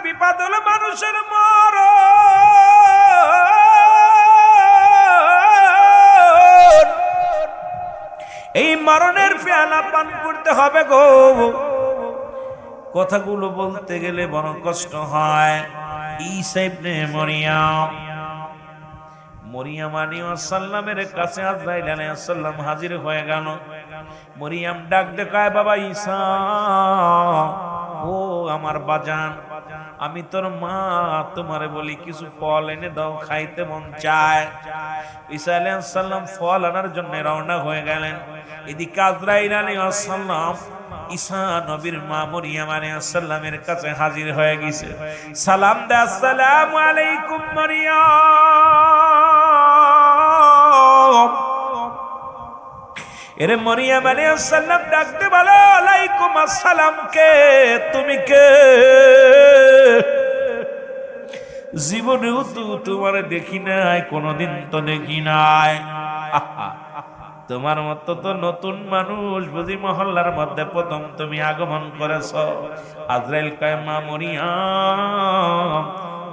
বিপদ হলো মানুষের মরণ। এই মরণের পেয়ালা পান করতে হবে গো। কথাগুলো বলতে গেলে বড় কষ্ট হয়। ঈসা ইবনে মরিয়ম আলাইহিস সালামের কাছে আজরাইল আলাইহিস সালাম হাজির হয়ে গেল। মরিয়ম ডাক দেখায়, বাবা ঈসা, ও আমার বাজান, আমি তোর মা, তোমারে বলি কিছু ফল এনে দাও, খাইতে মন চায়। ঈসা আলাইহিস সালাম ফল আনার জন্য রওনা হয়ে গেলেন। এদিকে আজরাইল আলাইহিস সালাম ঈসা নবীর মা মরিয়ম আলাইহিস সালামের কাছে হাজির হয়ে গেছে। সালাম দে, আসসালামু আলাইকুম মরিয়ম। এরে মরিয়ম আলাইহিস সালাম ডাকতে বলে, আলাইকুম আসসালাম। কে তুমি? কে? জীবনেও তো তোমারে দেখি নাই, কোনদিন তো দেখি নাই। তোমার মতো তো নতুন মানুষ বুঝি মহল্লার মধ্যে প্রথম তুমি আগমন করেছ। আজরাইল কয়, মা মরিয়ম,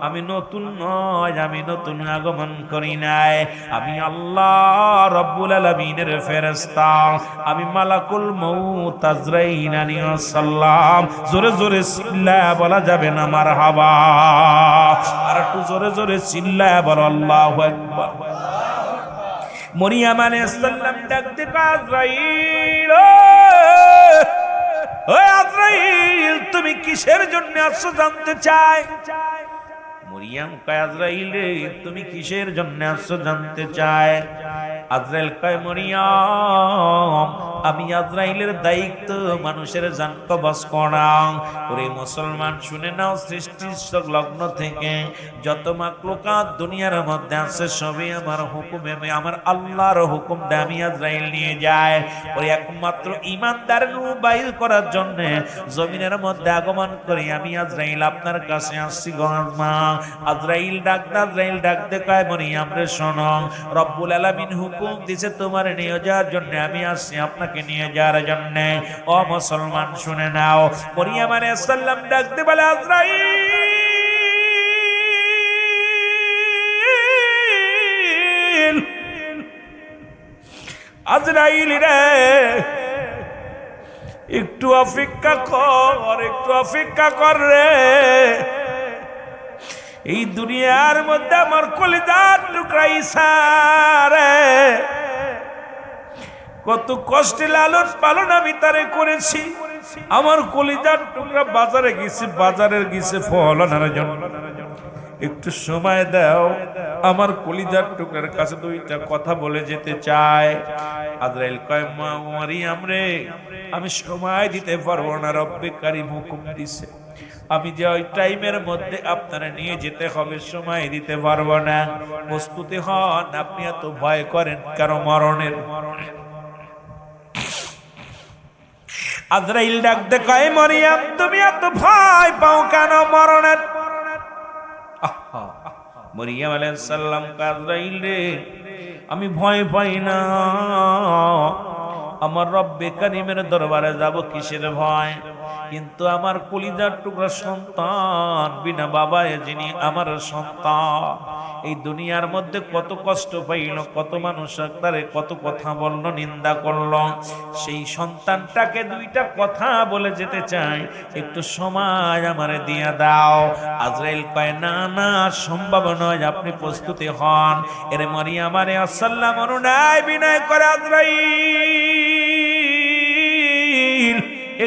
আমি নতুন নয়, আমি নতুন আগমন করি নাই। আমি আল্লাহ রব্বুল আলামিনের ফেরেশতা, আমি মালাকুল মউত আজরাইল আলাইহিস সালাম। জোরে জোরে চিল্লায়া বলা যাবে না মারহাবা? আর একটু জোরে জোরে চিল্লায়া বলো আল্লাহু আকবার। মরিয়ম আলাইহিস সালাম ডাকতে, আজরাইল, ও আজরাইল, তুমি কিসের জন্য আসছো জানতে চাই। মরিয়ম কয়, আজরাইল রে, তুমি কিসের জন্য আসছো জানতে চায়। আজরাইল কয়, মরিয়ম, আমি আজরাইলের দায়িত্ব মানুষের জান কবজ করা। ওরে মুসলমান শুনে নাও, সৃষ্টির লগ্ন থেকে যত মাখলুকাত দুনিয়ার মধ্যে আছে সবই আমার হুকুমে, আমার আল্লাহর হুকুম দিয়ে আমি আজরাইল নিয়ে যায়। ওরে একমাত্র ঈমানদার বাইর করার জন্য জমিনের মধ্যে আগমন করি আমি আজরাইল আপনার কাছে আসছি গো মা। আজরাইল ডাকতে কয়, মরিয়ম রে শোনো, রব্বুল আলামিন হুকুম দিয়েছে তোমার নিয়ে যাওয়ার জন্য, আমি আসছি আপনাকে নিয়ে যাওয়ার জন্য। ও মুসলমান শুনে নাও, মরিয়ম আলাইহিস সালাম ডাকতে বলে, আজরাইল, আজরাইল রে, একটু অপেক্ষা কর, একটু অপেক্ষা কর রে। এই দুনিয়ার মধ্যে আমার কলিজার টুকরা ঈসা রে, কত কষ্টে লালন পালন আমি তারে করেছি। আমার কলিজার টুকরা বাজারে গেছে ফল আনার জন্য। একটু সময় দাও, আমার কলিজার টুকরার কাছে দুইটা কথা বলে যেতে চায়। আজরাইল কয়, মা মরিয়ম রে, আমি সময় দিতে পারবো না, রব্বে কারীম হুকুম দিছে আমি যে ওই টাইমের মধ্যে আপনারা নিয়ে যেতে হবে, সময় দিতে পারবো না। প্রস্তুতি হন, আপনি এত ভয় করেন কারো মরণের। আজরাইল ডাকতে কয়, মরিয়ম, তুমি এত ভয় পাও কেন মরণের? মরিয়ম আলাইহিস সালাম, আজরাইল রে, আমি ভয় পাই না, আমার রব্বে কারীমের দরবারে যাব কিসের ভয়? কিন্তু আমার কলিজার টুকরা সন্তান বিনা বাবায় যিনি আমার সন্তান, এই দুনিয়ার মধ্যে কত কষ্ট পাইল, কত মানুষ তারে কত কথা বলল, নিন্দা করল, সেই সন্তানটাকে দুইটা কথা বলে যেতে চাই, একটু সময় আমারে দিয়া দাও। আজরাইল কয়, না না, সম্ভব নয়, আপনি প্রস্তুতি হন। এর মরিয়ম আলাইহিস সালাম অনুনয় বিনয় করে, আজরাইল,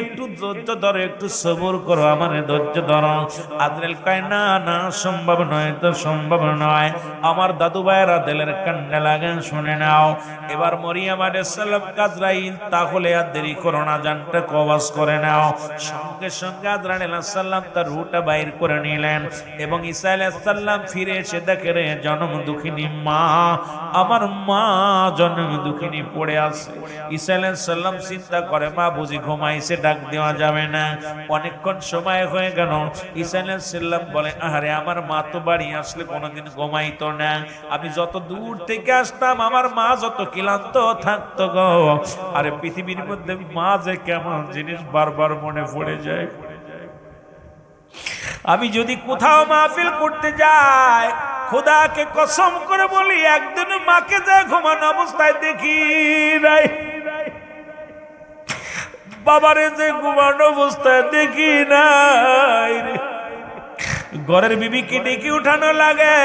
একটু ধৈর্য ধরো, একটু সবর করো, আমার ধৈর্য ধরো। আজরাইল কয়, না না, সম্ভব নয়, তো সম্ভব নয়। আমার দাদু ভাইয়েরা দিলের কান্না লাগেন, শুনে নাও। এবার মরিয়ম আলাইহিস সালাম, আজরাইল, তাহলে আর দেরি করো না, জানটা কবজ করে নাও। সঙ্গে সঙ্গে আজরাইল আলাইহিস সালাম তার রুহটা বাইর করে নিলেন এবং ঈসা আলাইহিস সালাম ফিরে এসে দেখে রে, জনম দুঃখিনী মা, আমার মা জনম দুঃখিনী পড়ে আছে। ঈসা আলাইহিস সালাম চিন্তা করে, মা বুঝি ঘুমাইছে, ডাক দেওয়া যাবে না, অনেকক্ষণ সময় হয়ে গেল। ঈসা আলাইহিস সালাম বলে, আরে আমার মা তো বাড়ি আসলে কোনোদিন ঘুমাইতো না, আমি যত দূর থেকে আসতাম আমার মা যত ক্লান্ত থাকতো গো। আরে পৃথিবীর মধ্যে মা যে কেমন জিনিস বারবার মনে পড়ে যায়। আমি যদি কোথাও মাহফিল করতে যাই, খোদাকে কসম করে বলি একদিন মাকে যা ঘুমানো অবস্থায় দেখি নাই, বাবারে যে ঘুমানো অবস্থায় দেখি নাই। ঘরের বিবিকে ডেকে উঠানো লাগে,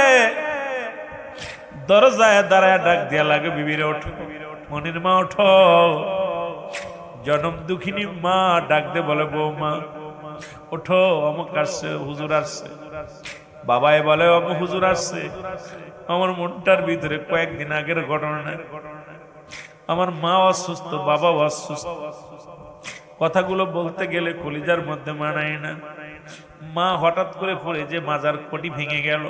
দরজায় দাঁড়ায় ডাক দিয়া লাগে, বিবিরে ওঠো, মনির মা ওঠো। জনম দুঃখিনী মা ডাক দে বলে, বৌমা ওঠো, অমুক আসছে, হুজুর আসছে। বাবাই বলে, অমুক হুজুর আসছে। আমার মনটার ভিতরে কয়েকদিন আগের ঘটনা, আমার মা অসুস্থ, বাবাও অসুস্থ। কথাগুলো বলতে গেলে কলিজার মধ্যে মানায় না। মা হঠাৎ করে পড়ে যে মাজার কোটি ভেঙে গেল।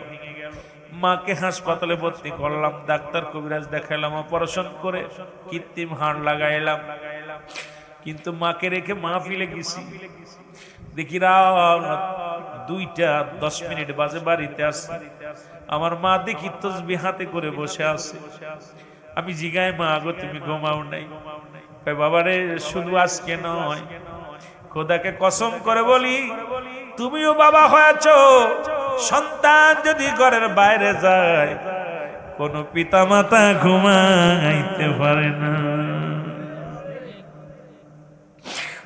মাকে হাসপাতালে ভর্তি করলাম, ডাক্তার কবিরাজ দেখাইলাম, অপারেশন করে কৃত্রিম হাড় লাগাইলাম। কিন্তু মাকে রেখে মাহফিলে গেছি, দেখি রাত 2:10 বাজে বাড়িতে আসছে। আমার মা দেখি তাসবিহ হাতে করে বসে আছে। আমি জিগাই, মা আগো তুমি ঘুমাও নাই? বাবারে শুধু আজকে নয়, খোদাকে কসম করে বলি তুমিও বাবা হয়েছ। সন্তান যদি ঘরের বাইরে যায়, কোন পিতা মাতা ঘুমাইতে পারে না।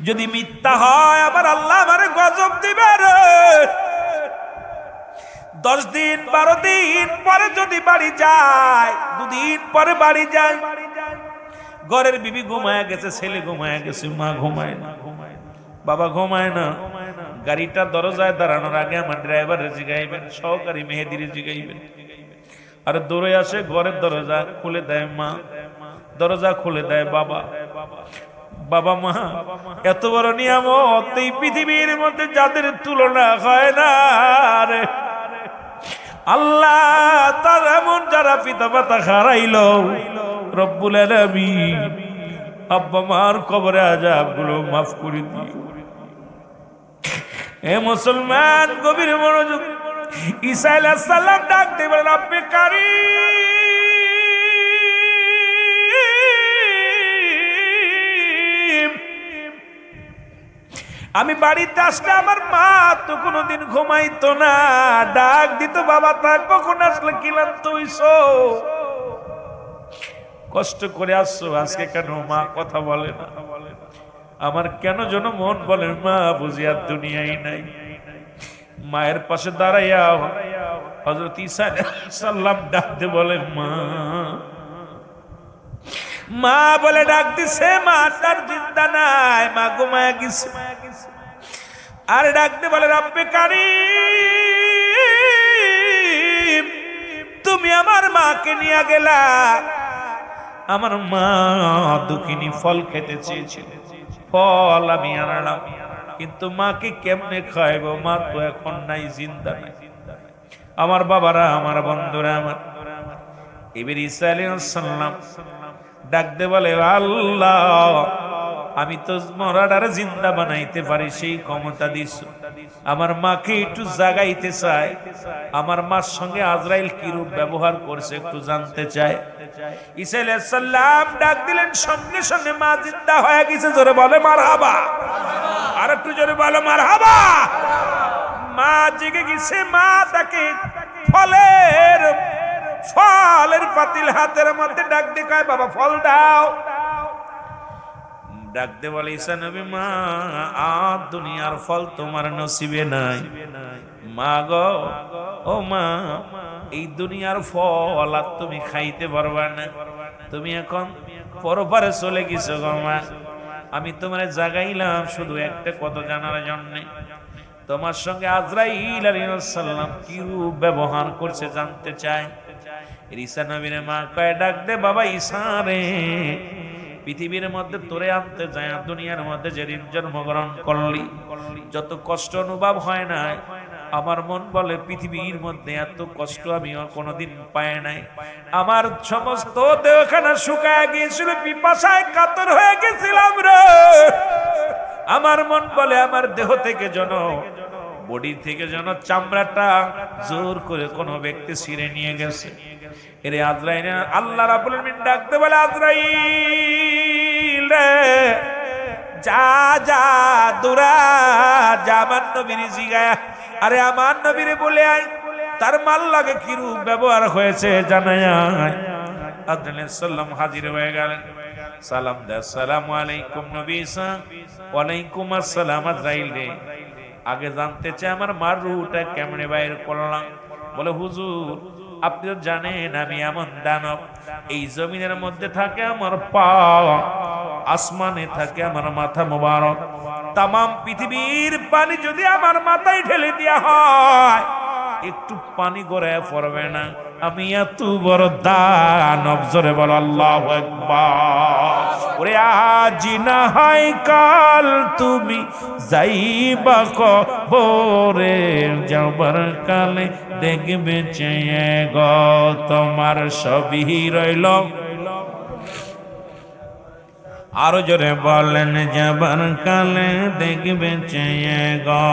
যদি মিথ্যা হয় আমার আল্লাহ আমারে গজব দিবে রে। 10 দিন 12 দিন পরে যদি বাড়ি যায়, 2 দিন পরে বাড়ি যায়, ঘরের বিবি ঘুমায় গেছে, ছেলে ঘুমায় গেছে, মা ঘুমায় না, বাবা ঘুমায় না। গাড়িটা দরজায় দাঁড়ানোর আগে আমার ড্রাইভারে জিগাইবেন, সহকারী মেহেদির জিগাইবেন। আর দৌড়ে আসে, ঘরের দরজা খুলে দেয় মা, দরজা খুলে দেয় বাবা। বাবা মা এত বড় নিয়ামত এই পৃথিবীর মধ্যে যাদের তুলনা হয় না রে আল্লাহ। তার এমন যারা পিতা মাতা হারাইল, রব্বুল আলামিন আব্বা মার কবরে আযাব গুলো মাফ করে দিও। এ মুসলমান গভীর মনোযোগ। ঈসা আলাইহিস সালাম ডাক দিয়ে বলেন, রব্বে কারীম, আমি বাড়িতে আসলে আমার মা তো কোনোদিন ঘুমাইতো না, ডাক দিত, বাবা তা কখন আসলে ক্লান্ত হইছো, কষ্ট করে আসছো, আজকে কেন মা কথা বলে না? আমার কেন যেন মন বলে মা বুঝি আর দুনিয়ায় নাই। মায়ের পাশে দাঁড়াইয়া হযরত ঈসা আলাইহিস সালাম ডাক দিয়ে বলে, মা। মা বলে ডাক দিছে, মা তার জিন্দা নাই, মা ঘুমায় গেছে। আর ডাক দিয়ে বলে, রব্বে কারীম, তুমি আমার মাকে নিয়ে গেলা, আমার মা দুঃখিনী, ফল খেতে চেয়েছিল, ফল আমি আনলাম, কিন্তু মাকে কেমনে খাইব? মা তো এখন নাই, জিন্দা নাই। আমার বাবারা, আমার বন্ধুরা, আমার এবার ঈসা আলাইহিস সালাম ডাক দে বলে, আল্লাহ আমি তো মরাটারে জিন্দা বানাইতে পারি, সেই ক্ষমতা দিছো। আমার মাকে একটু জাগাইতে চাই, আমার মার সঙ্গে আজরাইল কি রূপ ব্যবহার করছে একটু জানতে চাই। ঈসা আলাইহিস সালাম ডাক দিলেন, সঙ্গে সঙ্গে মা জিন্দা হয়ে গেছে। জোরে বলে মারহাবা, আর একটু জোরে বলো মারহাবা। মা জেগে গেছে। মা তাকে ফলের পাতিল হাতের মধ্যে ডাক দিয়ে কয়, বাবা ফল দাও। ডাক দে বলে, ঈসা নবী, মা আর দুনিয়ার ফল তোমার নসিবে নাই। মা গো, ও মা, এই দুনিয়ার ফল আর তুমি খাইতে পারবা না, তুমি এখন পরপারে চলে গেছো গো মা। আমি তোমার জাগাইলাম শুধু একটা কথা জানার জন্য, তোমার সঙ্গে আজরাইল আলাইহিস সালাম কি রূপ ব্যবহার করছে জানতে চাই। ঈসা নবীর মা কয়, ডাক দে বাবা ঈসা রে, পৃথিবীর মধ্যে তোরে আনতে যায়, দুনিয়ার মধ্যে যেদিন জন্মগ্রহণ করলি যত কষ্ট অনুভব হয় না, আমার মন বলে পৃথিবীর মধ্যে এত কষ্ট আমি কোনোদিন পাই নাই। আমার সমস্ত দেহখানা শুকায় গিয়েছিল, পিপাসায় কাতর হয়ে গেছিলাম রে। আমার মন বলে আমার দেহ থেকে যেন, বডি থেকে যেন চামড়াটা জোর করে কোনো ব্যক্তি ছিঁড়ে নিয়ে গেছে। এরে আজরাইল, আল্লাহ রাব্বুল আলামিন ডাকতে বলে, আজরাইল রে, যা যা দূরা যা, আমার নবীর জিগায়া আরে আমার নবীরে বলে আয় তার মাল লাগে কি রূপ ব্যবহার হয়েছে জানায় আদনান সাল্লাম হাজির হয়ে গেলেন সালাম দে আসসালামু আলাইকুম নবী ঈসা ওয়ালাইকুম আসসালাম আজরাইল রে আগে জানতে চাই আমার মার রূহটা কেমনে বাইর করলাম বলে হুজুর আপনি তো জানেন আমি এমন দানব এই জমিনের মধ্যে থাকে আমার পা আসমানে থাকে আমার মাথা মোবারক তাম পৃথিবীর পানি যদি আমার মাথায় ঢেলে দেওয়া হয় একটু পানি গড়ায় পড়বে না আমি এত বড় দানব জোরে বল আল্লাহু আকবার ওরে আজ না হয় কাল তুমি যাইবা কবরে যাবার কালে দেখবে চেয়ে গো তোমার সবই রইল আরো জোরে বলেন যাবার কালে দেখবে চেয়ে গো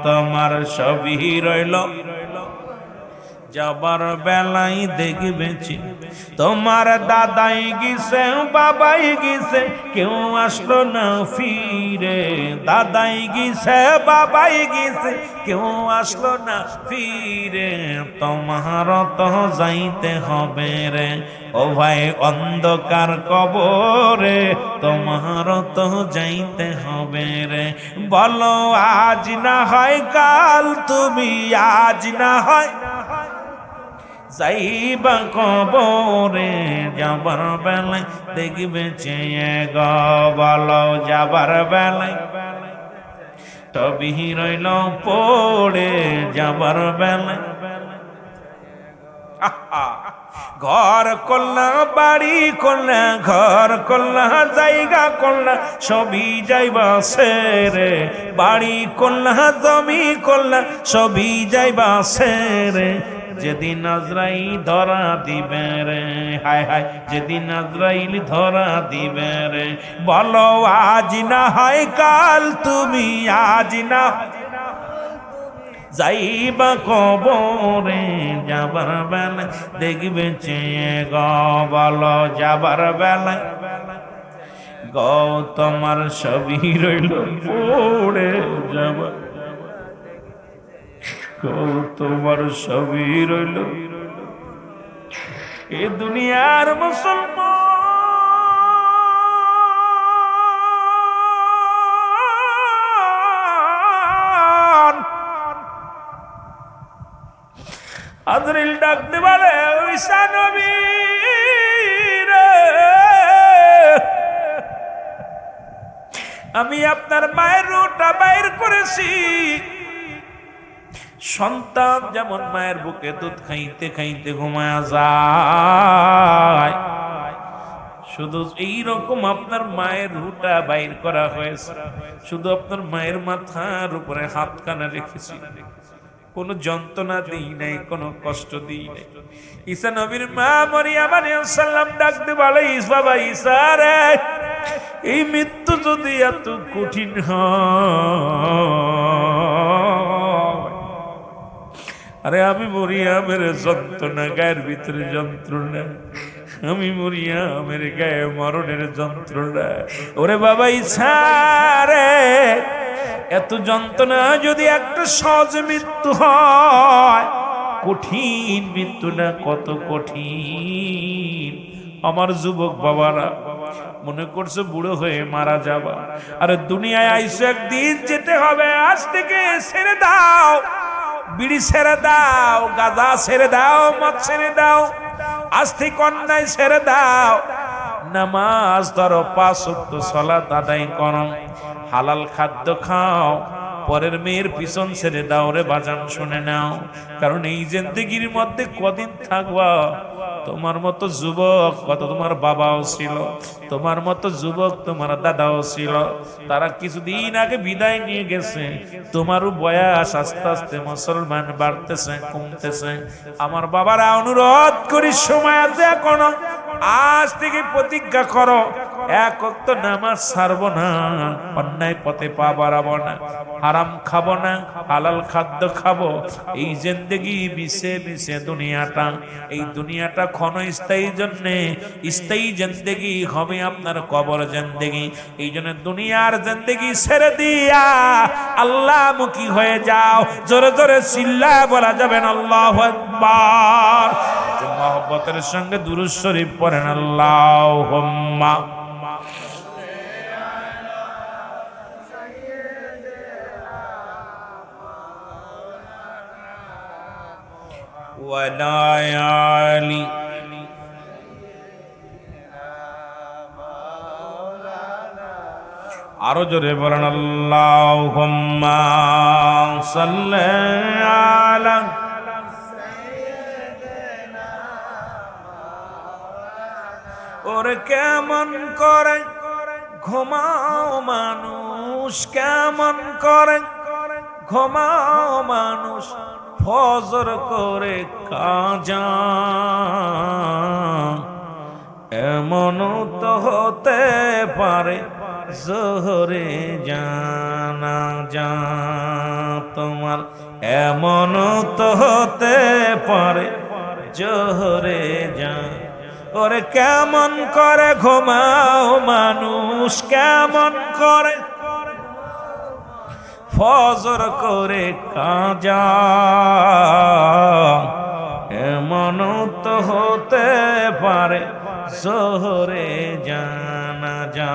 তোমার সবই রইল যাবার বেলায় দেখবে তোমার দাদাই গিয়েছে বাবাই গিয়েছে কেউ আসলো না ফিরে দাদাই গিয়েছে বাবাই গিয়েছে কেউ আসলো না ফিরে তোমার তো যাইতে হবে রে ও ভাই অন্ধকার কবরে তোমার তো যাইতে হবে রে বলো আজ না হয় কাল তুমি আজ না হয় যাইবা কবরে যাবার বেলায় দেখবে চেয়ে গো বলো যাবার বেলায় তবে রইল পড়ে যাবার বেলায় ঘর করলা বাড়ি করলা ঘর করলা জায়গা করলা সবই যাইবা সেরে বাড়ি করলা জমি করলা সবই যাইবা সেরে যেদিন আজরাইল ধরা দিবে রে হায় হায় যেদিন আজরাইল ধরা দিবে রে বলো আজ না হয় কাল তুমি আজ না যাইবা কবরে যাবার বেলায় দেখবে চেয়ে গো বলো যাবার বেলায় গো তোমার সবই রইল পড়ে যাবার তোমার সবই রইল এ দুনিয়ার মুসলমান আজরাইল ডাকতে বলে ঈসা নবী রে আমি আপনার মায়ের রূহটা বাইর করেছি সন্তান যেমন মায়ের বুকে দুধ খাইতে খাইতে ঘুমায়া যায় শুধু এইরকম আপনার মায়ের রূহটা বাইর করা হয়েছে শুধু আপনার মায়ের মাথার উপরে হাত কানা রেখেছি কোনো যন্ত্রণা দিই নাই কোনো কষ্ট দিই নাই ঈসা নবীর মা মরিয়ম আলাইহিস সালাম ডাকতে বলে বাবা ঈসা রে এই মৃত্যু যদি এত কঠিন হয় আরে আমি মরিয়মের যন্ত্রণা গায়ের ভিতরে যন্ত্রণা আমি মরিয়মের গায়ে মরণের যন্ত্রণা ওরে বাবা ঈসা রে এত যন্ত্রণা যদি একটা সহজ মৃত্যু হয় কঠিন মৃত্যু না কত কঠিন আমার যুবক বাবারা মনে করছে বুড়ো হয়ে মারা যাবা আরে দুনিয়ায় আইসো একদিন যেতে হবে আজ থেকে ছেড়ে দাও বিড়ি ছেড়ে দাও গাঁজা ছেড়ে দাও মদ ছেড়ে দাও আজ থেকে অন্যায় ছেড়ে দাও নামাজ ধরো 5 ওয়াক্ত সালাত আদায় করো হালাল খাদ্য খাও পরের মেয়ের পিছন ছেড়ে দাও রে বাজান শুনে নাও কারণ এই জিন্দেগির মধ্যে কদিন থাকবা তোমার মতো যুবক কত তোমার বাবাও ছিল তোমার মতো যুবক তোমার দাদাও ছিল তারা কিছুদিন আগে বিদায় নিয়ে গেছে তোমারও বয়স আস্তে আস্তে মুসলমান বাড়তেছে কমতেছে আমার বাবারা অনুরোধ করি সময় আছে এখনো আজ থেকে প্রতিজ্ঞা করো এক ওয়াক্ত নামাজ ছাড়বো না, অন্যায় পথে পা বাড়াবো না, হারাম খাবো না, হালাল খাদ্য খাবো। এই জিন্দেগি মিশে মিশে দুনিয়াটা, এই দুনিয়াটা ক্ষণস্থায়ী জন্যে, স্থায়ী জিন্দেগি হবে আপনার কবর জিন্দেগি। এই জন্য দুনিয়ার জিন্দেগি ছেড়ে দিয়া আল্লাহমুখী হয়ে যাও। জোরে জোরে চিল্লায় বলা যাবেন আল্লাহু আকবার। মহব্বতের সঙ্গে দুরূদ শরীফ পড়েন আল্লাহুম্মা ওয়ালা আলি আরো জোরে বলেন আল্লাহুম্মা সাল্লি আলা। ওরে কেমন করে ঘুমাও মানুষ, কেমন করে ঘুমাও মানুষ, ফজর করে কাজা। এমন তো হতে পারে জোহরে জানা যা তোমার, এমন তো হতে পারে জোহরে যা। ওরে কেমন করে ঘুমাও মানুষ, কেমন করে ফজর করে কাজা। এমন তো হতে পারে জোহরে জানা যা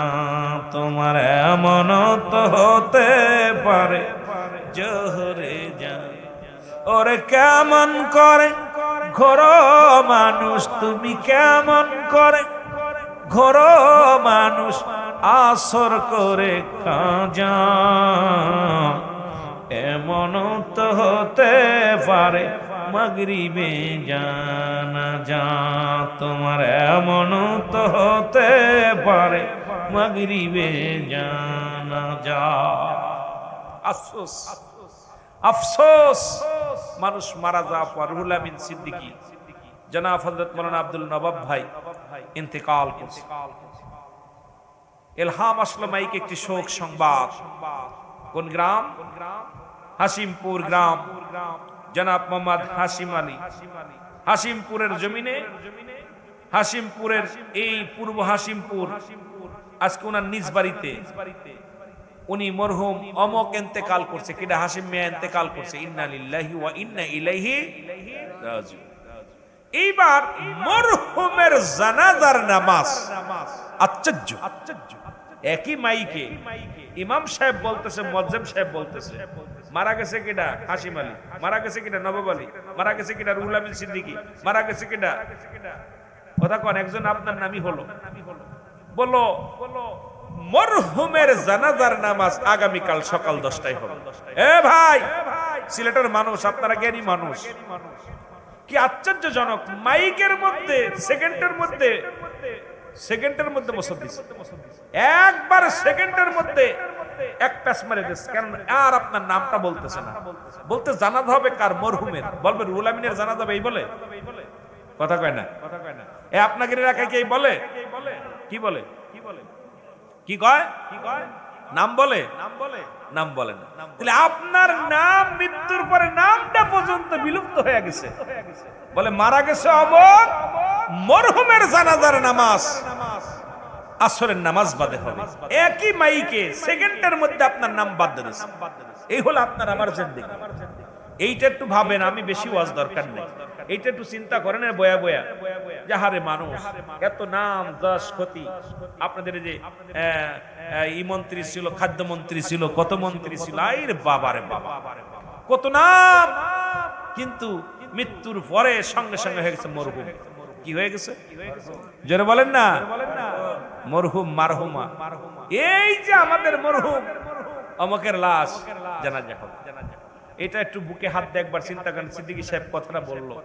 তোমার, এমন তো হতে পারে জোহরে যা। ওরে কেমন করে ঘোরো মানুষ, তুমি কেমন করে ঘোরো মানুষ, আসর করে কাজা। এমন তো হতে পারে মাগরিবে জানা যা তোমার, এমন তো হতে পারে মাগরিবে জানা যা। আফসোস আফসোস, মানুষ মারা যাওয়ার পর রুহুল আমিন সিদ্দিকী জনাব হযরত মাওলানা আব্দুল নবাব ভাই ইন্তেকাল করছে। ইলহাম আসলো মাইকে একটি শোক সংবাদ। কোন গ্রাম? হাসিমপুর গ্রাম। জনাব মোহাম্মদ হাশিম আলী, হাসিমপুরের জমিনে, হাসিমপুরের এই পূর্ব হাসিমপুর, আজকে ওনার নিজ বাড়িতে উনি মরহুম অমক ইন্তেকাল করছে। কিডা? হাশিম মিয়া ইন্তেকাল করছে। ইন্না লিল্লাহি ওয়া ইন্না ইলাইহি রাজিউন। এইবার মরহুমের জানাজার নামাজ আশ্চর্য, একই মাইকে ইমাম সাহেব বলতেছে, মুয়াজ্জিম সাহেব বলতেছে, মারা গেছে কিডা? হাশিম আলী। মারা গেছে কিডা? নবাব আলী। মারা গেছে কিডা? রুহুল আমিন সিদ্দিকী। মারা গেছে কিডা? কথা কোন একজন আপনার নামই হলো। বলো মরহুমের জানাজার নামাজ আগামীকাল সকাল 10টায় হবে। এ ভাই, সিলেটের মানুষ, আপনারা জ্ঞানী মানুষ, কি আশ্চর্যজনক! মাইকের মধ্যে সেকেন্ডের মধ্যে মসজিদ দিছে, একবার সেকেন্ডের মধ্যে এক প্যাচ মেরে দিচ্ছে। কারণ আর আপনার নামটা বলতেছে না, বলতে জানাজা হবে কার? মরহুমের। বলবে রুহুল আমিনের জানাজা হবে, এই বলে কথা কয় না। এ আপনাকে এলাকায় কি বলে? কি বলে? কি কয়? নাম বলে? নাম বলে না। তাহলে আপনার নাম মৃত্যুর পরে নামটা পর্যন্ত বিলুপ্ত হয়ে গেছে। বলে মারা গেছে অমর, মরহুমের জানাজার নামাজ আসরের নামাজ বাদে হবে। একই মাইকে সেকেন্ডের মধ্যে আপনার নাম বাদ দিয়েছে। এই হলো আপনার আমার জিন্দেগি। এইটা একটু ভাবেন, আমি বেশি ওয়াজ দরকার নেই, এইটা একটু চিন্তা করেন বয়া বয়া। যাহারে মানুষ এত নাম যশ ক্ষতি, আপনাদের যে ই মন্ত্রী ছিল, খাদ্যমন্ত্রী ছিল, কত মন্ত্রী ছিল, আইরে বাবারে বাবা, কত নাম, কিন্তু মৃত্যুর পরে সঙ্গে সঙ্গে হয়ে গেছে মরহুম। কি হয়ে গেছে? জোরে বলেন না। মরহুম, মারহুমা। এই যে আমাদের মরহুম অমকের লাশ জানাজা হবে, এটা একটু বুকে হাত দিয়ে একবার চিন্তা করেন। সিদ্দিকী সাহেব কথাটা বললো,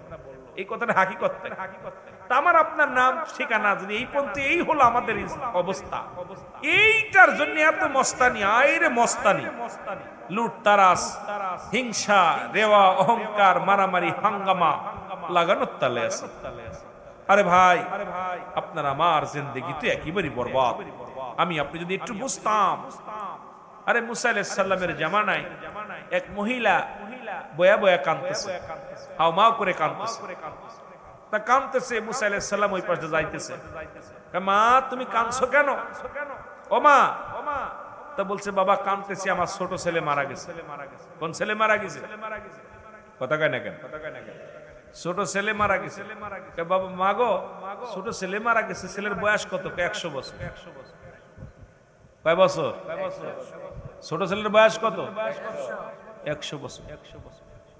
এই কথাটা হাকিকত। আমার আপনার নাম ঠিকানা যদি এই পর্যন্ত, এই হলো আমাদের অবস্থা। এইটার জন্য এত মস্তানি, আইরে মস্তানি, লুট তারাস, হিংসা, রেওয়া, অহংকার, মারামারি, হাঙ্গামা লাগানোর তালে আছে। আরে ভাই আপনার আমার জিন্দেগি তো একেবারে বরবাদ, আমি আপনি যদি একটু বুঝতাম। আরে মুসা আলাইহিস সালামের জামানায় এক মহিলা বয়া বয়া কাঁদতেছে, হাওমাও করে কাঁদতেছে। তা কাঁদতেছে, মুসা আলাইহিস সালাম ওই পাশে যাইতেছে, মা তুমি কাঁদছো কেন? ও মা। তা বলছে বাবা কাঁদতেছি, আমার ছোট ছেলে মারা গেছে। কোন ছেলে মারা গেছে? কথা কয় না কেন? ছোট ছেলে মারা গেছে। বাবা মা গো, ছোট ছেলে মারা গেছে, ছেলের বয়স কত? 100 বছর। কয় বছর? ছোট ছেলের বয়স কত? 100 বছর।